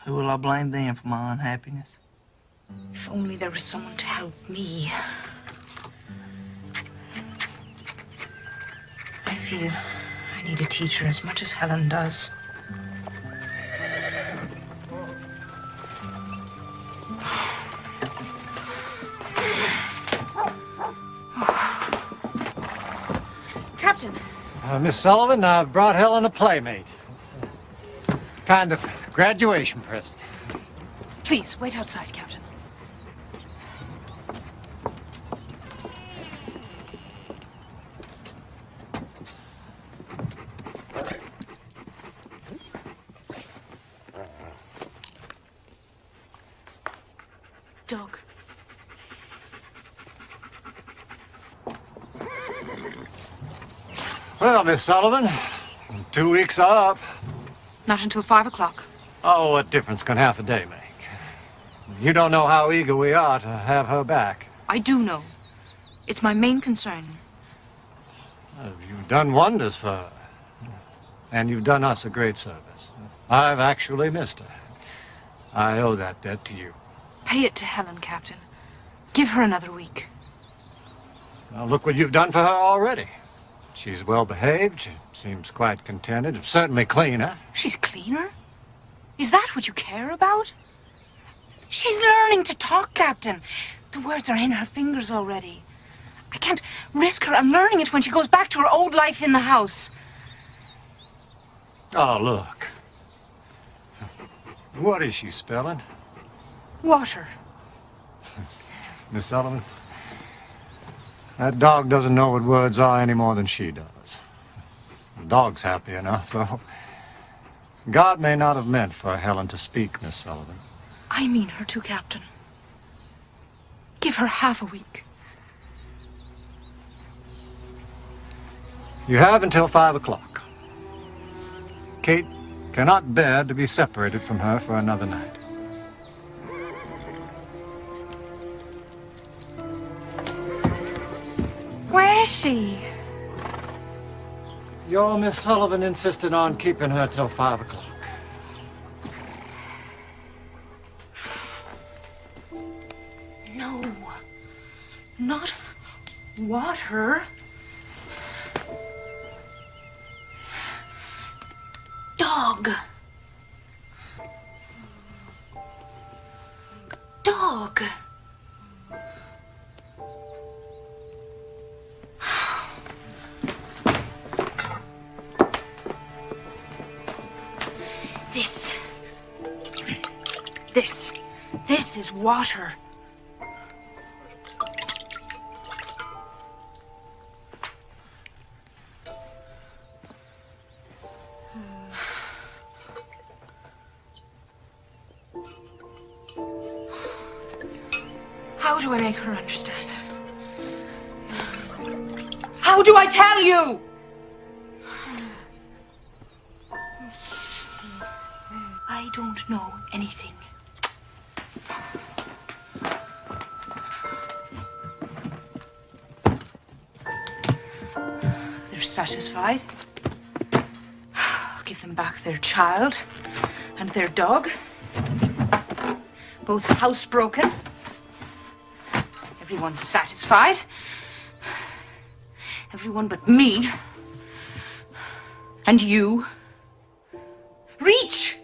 Who will I blame then for my unhappiness? If only there was someone to help me. I feel I need a teacher as much as Helen does. Captain! Miss Sullivan, I've brought Helen a playmate. It's a kind of graduation present. Please, wait outside, Captain. Doug. Well, Miss Sullivan, 2 weeks are up. Not until 5 o'clock. Oh, what difference can half a day make? You don't know how eager we are to have her back. I do know. It's my main concern. You've done wonders for her. And you've done us a great service. I've actually missed her. I owe that debt to you. Pay it to Helen, Captain. Give her another week. Now, look what you've done for her already. She's well behaved. She seems quite contented. Certainly cleaner. She's cleaner? Is that what you care about? She's learning to talk, Captain. The words are in her fingers already. I can't risk her unlearning it when she goes back to her old life in the house. Oh, look. What is she spelling? Water. Miss Sullivan, that dog doesn't know what words are any more than she does. The dog's happy enough, though. God may not have meant for Helen to speak, Miss Sullivan. I mean her too, Captain. Give her half a week. You have until 5 o'clock. Kate cannot bear to be separated from her for another night. Where is she? Your Miss Sullivan insisted on keeping her till 5 o'clock. No. Not water. Dog. Dog. This is water. How do I make her understand? How do I tell you? I don't know anything. They're satisfied. I'll give them back their child and their dog. Both housebroken. Everyone's satisfied. Everyone but me. And you. Reach!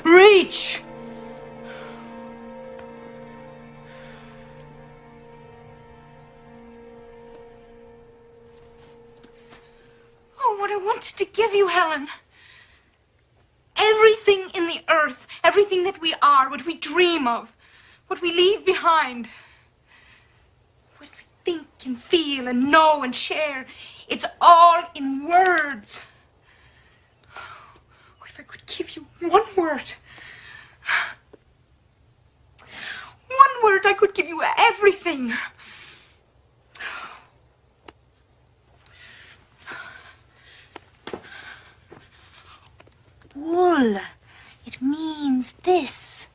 Reach! Oh, what I wanted to give you, Helen. Everything in the the earth, everything that we are, what we dream of, what we leave behind, what we think and feel and know and share, it's all in words. Oh, if I could give you one word, I could give you everything. Wool. It means this.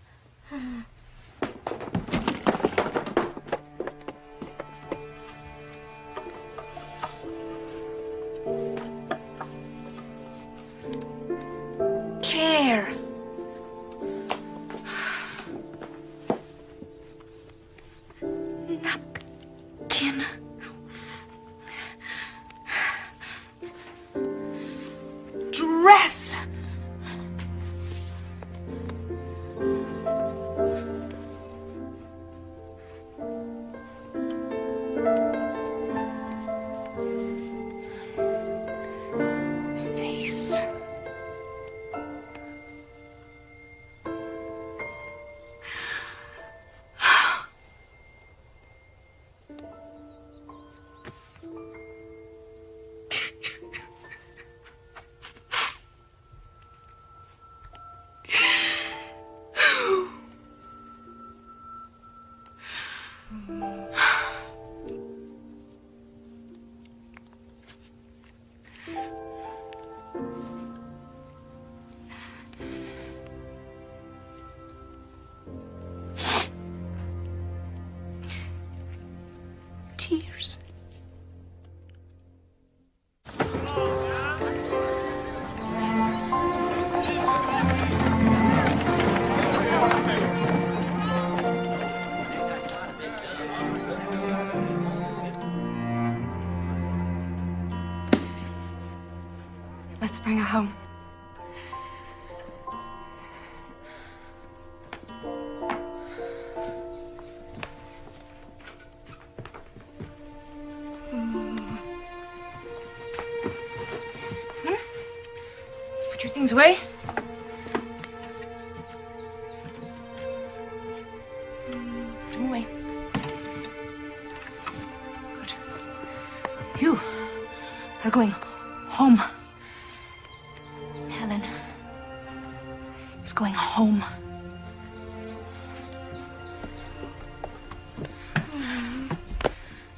Chair. Napkin. Dress. Face. Tears. Let's bring her home. Let's put your things away. Put them away. Good. You are going home. Helen is going home.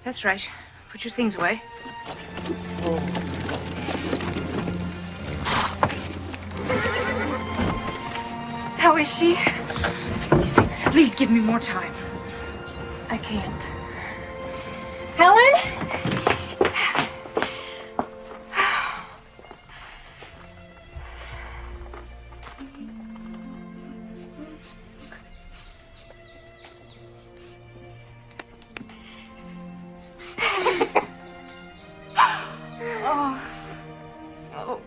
That's right. Put your things away. How is she? Please give me more time. I can't. Helen? Oh. Oh. Oh.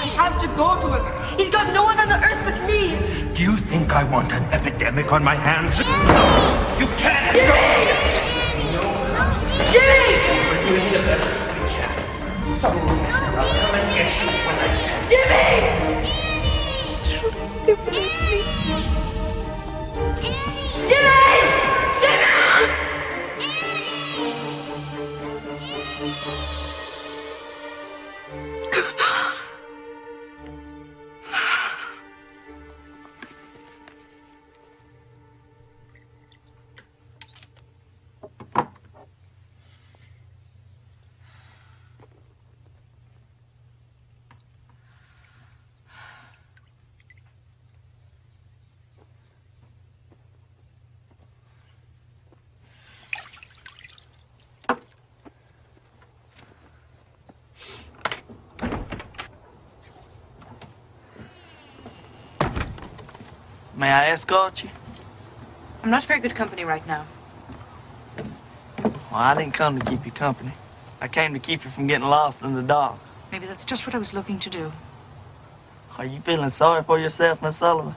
I have to go to him. He's got no one on the earth but me. Do you think I want an epidemic on my hands? No! You can't go here! Jimmy! We're doing the best we can. So, I'll come and get you when I can. Jimmy! Jimmy! Jimmy! May I escort you? I'm not very good company right now. Well, I didn't come to keep you company. I came to keep you from getting lost in the dark. Maybe that's just what I was looking to do. Are you feeling sorry for yourself, Miss Sullivan?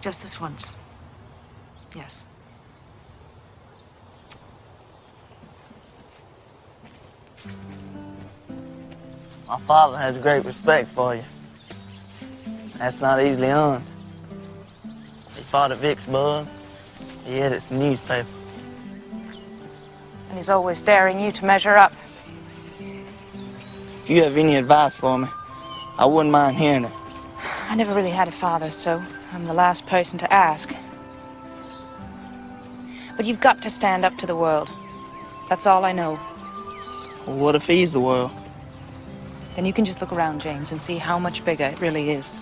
Just this once. Yes. My father has great respect for you. That's not easily earned. He fought at Vicksburg. He edited some newspaper. And he's always daring you to measure up. If you have any advice for me, I wouldn't mind hearing it. I never really had a father, so I'm the last person to ask. But you've got to stand up to the world. That's all I know. Well, what if he's the world? Then you can just look around, James, and see how much bigger it really is.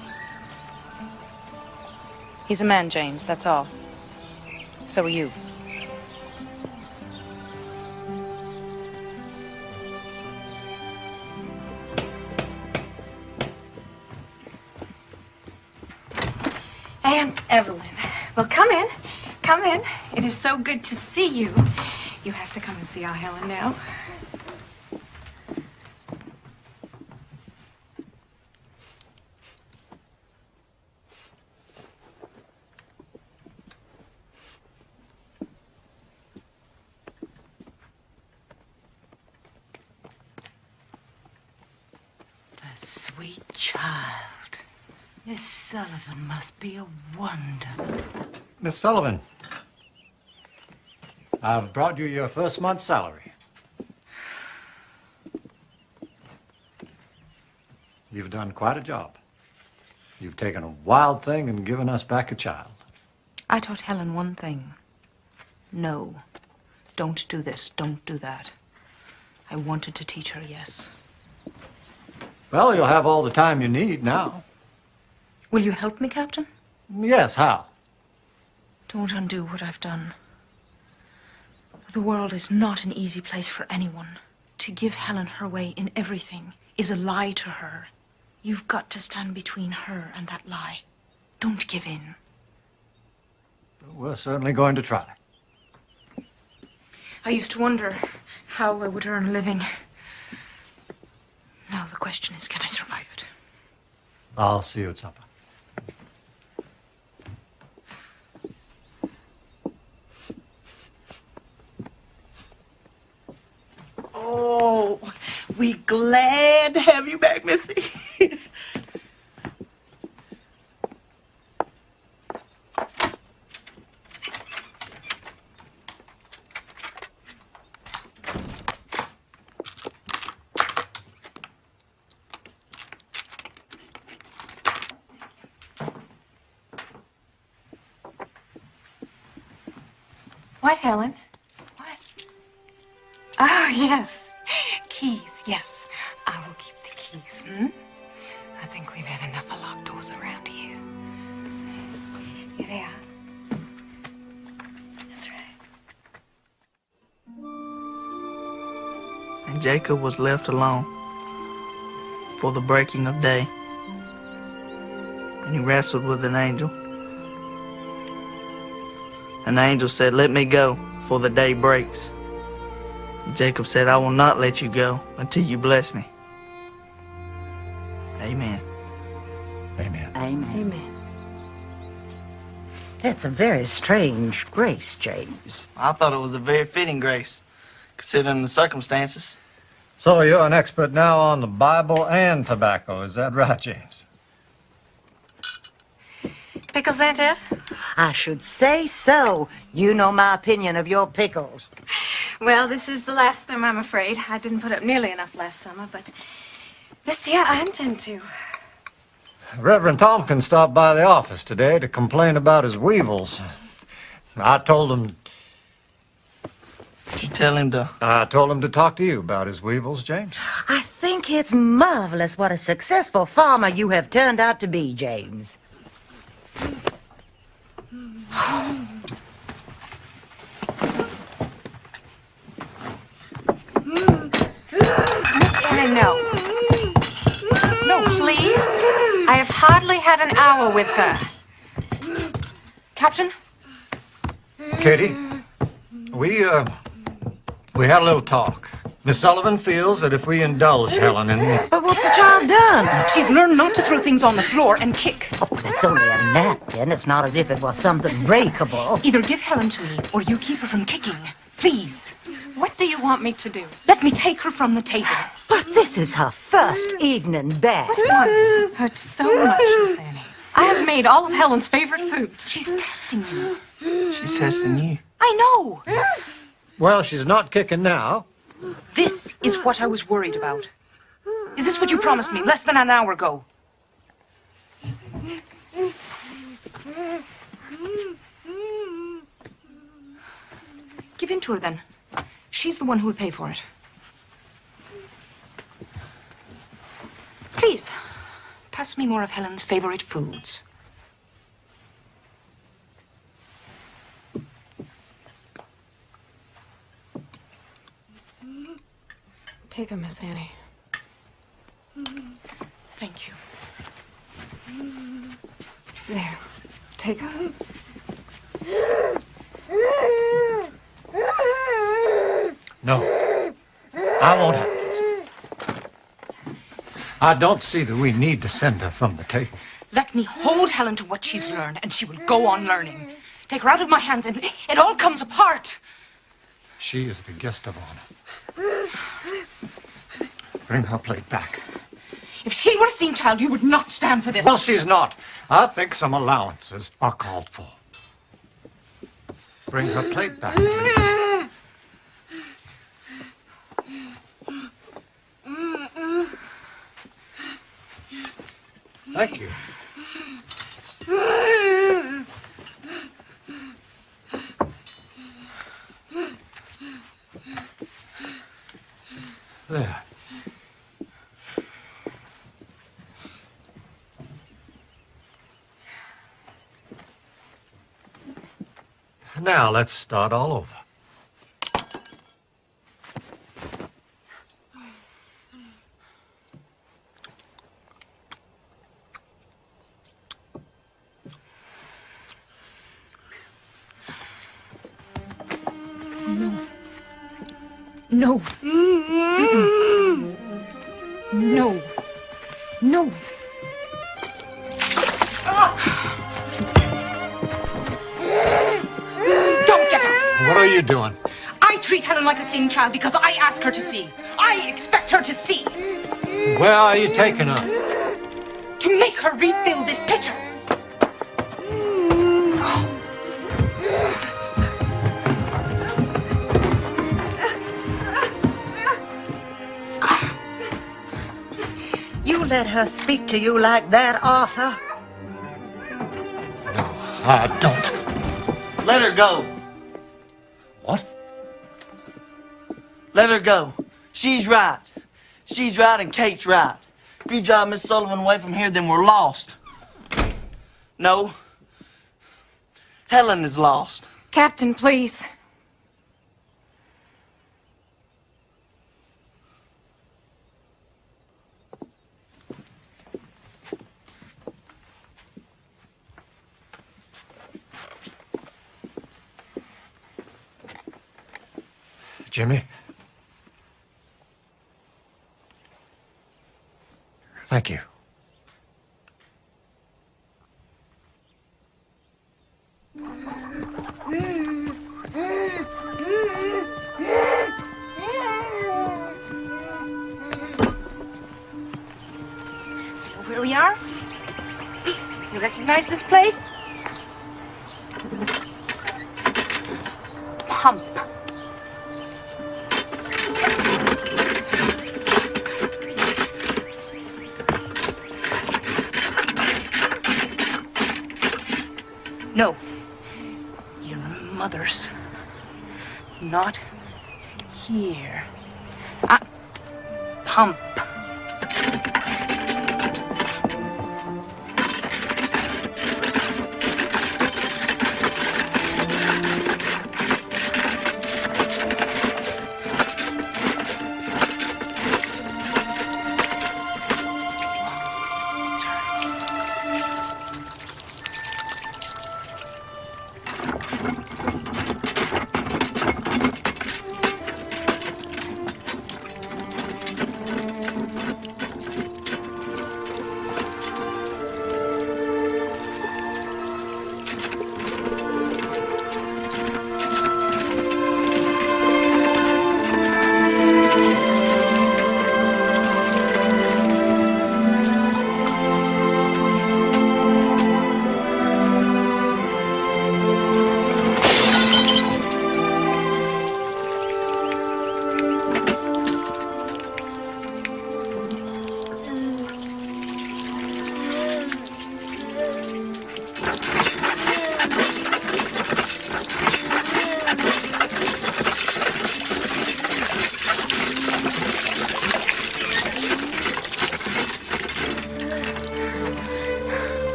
He's a man, James, that's all. So are you. Aunt Evelyn. Well, come in. Come in. It is so good to see you. You have to come and see our Helen now. The sweet child. Miss Sullivan must be a wonder. Miss Sullivan, I've brought you your first month's salary. You've done quite a job. You've taken a wild thing and given us back a child. I taught Helen one thing. No. Don't do this. Don't do that. I wanted to teach her, yes. Well, you'll have all the time you need now. Will you help me, Captain? Yes, how? Don't undo what I've done. The world is not an easy place for anyone. To give Helen her way in everything is a lie to her. You've got to stand between her and that lie. Don't give in. We're certainly going to try. I used to wonder how I would earn a living. Now the question is, can I survive it? I'll see you at supper. Oh, we glad to have you back, Missy. What, Helen? What? Oh, yes. Keys, yes. I will keep the keys, I think we've had enough of locked doors around here. Here they are. That's right. And Jacob was left alone for the breaking of day. And he wrestled with an angel. And the angel said, "Let me go, for the day breaks." And Jacob said, "I will not let you go until you bless me." Amen. Amen. Amen. Amen. That's a very strange grace, James. I thought it was a very fitting grace, considering the circumstances. So you're an expert now on the Bible and tobacco, is that right, James? Pickles, Aunt Ev? I should say so. You know my opinion of your pickles. Well, this is the last of them, I'm afraid. I didn't put up nearly enough last summer, but this year I intend to. Reverend Tompkins stopped by the office today to complain about his weevils. I told him... Did you tell him to... I told him to talk to you about his weevils, James. I think it's marvelous what a successful farmer you have turned out to be, James. Miss Helen, no. No, please. I have hardly had an hour with her. Captain? Katie, we had a little talk. Miss Sullivan feels that if we indulge Helen in... But what's the child done? She's learned not to throw things on the floor and kick. Oh, it's only a napkin. It's not as if it was something breakable. Either give Helen to me or you keep her from kicking. Please. What do you want me to do? Let me take her from the table. But this is her first evening back. Once hurt so much, Miss Annie. I have made all of Helen's favorite foods. She's testing you. She's testing you. I know. Well, she's not kicking now. This is what I was worried about. Is this what you promised me less than an hour ago? Give in to her then. She's the one who will pay for it. Please, pass me more of Helen's favorite foods. Take her, Miss Annie. Thank you. There, take her. No, I won't have this. I don't see that we need to send her from the table. Let me hold Helen to what she's learned, and she will go on learning. Take her out of my hands, and it all comes apart. She is the guest of honor. Bring her plate back. If she were a seen child, you would not stand for this. Well, she's not. I think some allowances are called for. Bring her plate back, please. Thank you. There. Now let's start all over. No. No. No. Don't get her. What are you doing? I treat Helen like a seeing child because I ask her to see. I expect her to see. Where are you taking her? To make her refill this pitcher. You let her speak to you like that, Arthur? No, I don't. Let her go. What? Let her go. She's right. She's right and Kate's right. If you drive Miss Sullivan away from here, then we're lost. No. Helen is lost. Captain, please. Jimmy? Thank you. Where we are? You recognize this place? Pump. No. Your mother's not here. Pump.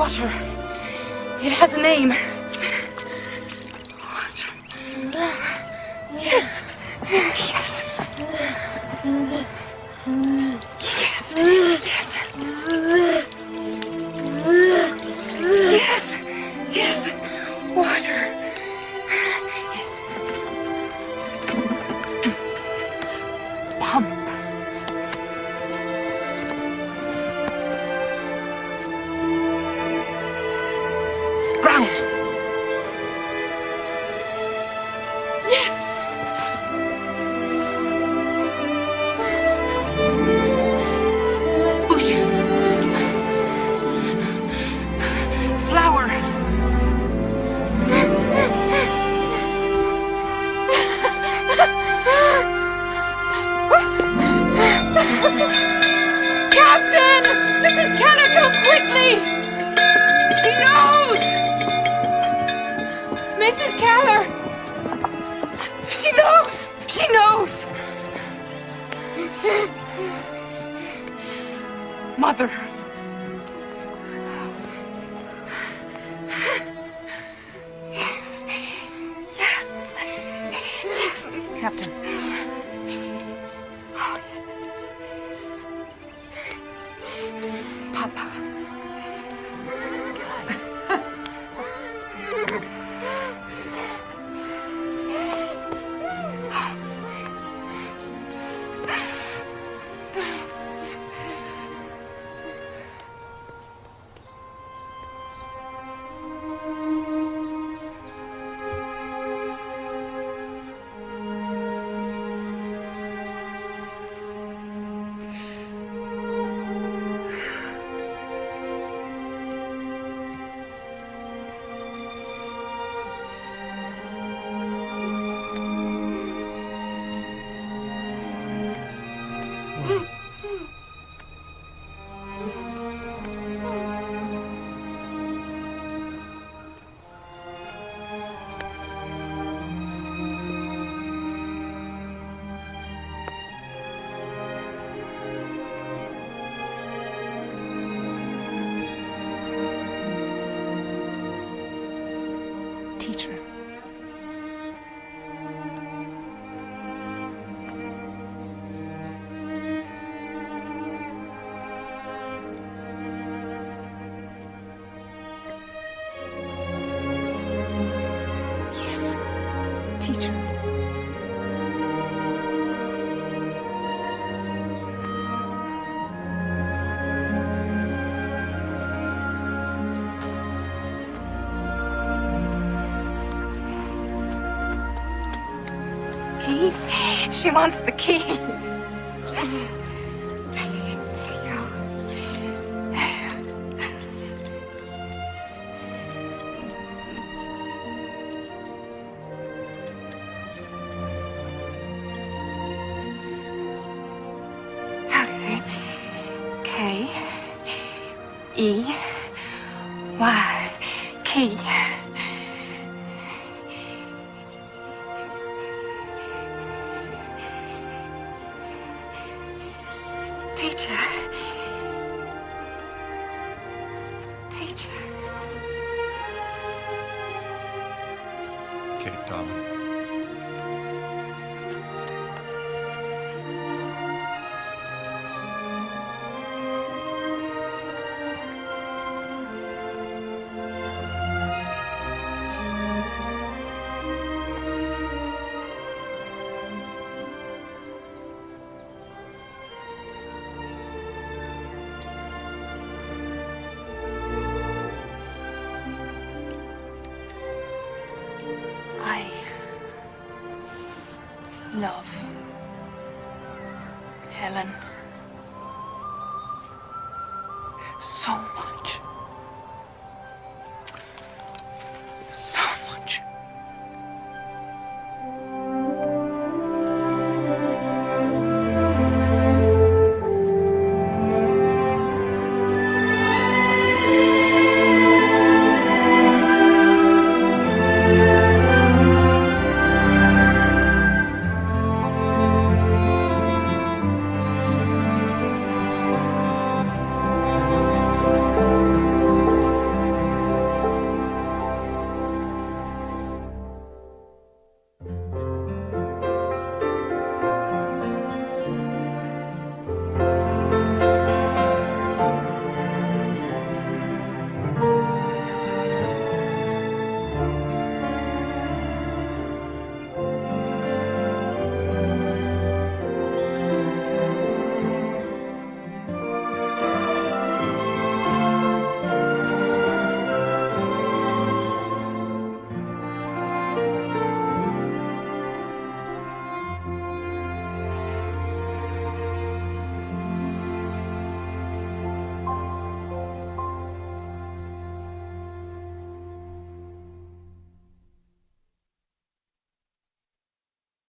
Water. It has a name. Yes. Yes. Yes. Yes. Yes. Yes. Water. Yes. Pump. Ground. Yes. Bush. Flower. Captain! Mrs. Keller, come quickly! She knows! Mrs. Keller! She knows! She knows! Mother! Yes! Yes! Captain. Papa. Teacher. Yes, teacher. Keys? She wants the keys. K-E-Y. Key. Teacher. Teacher. Kate, darling. I love Helen so much.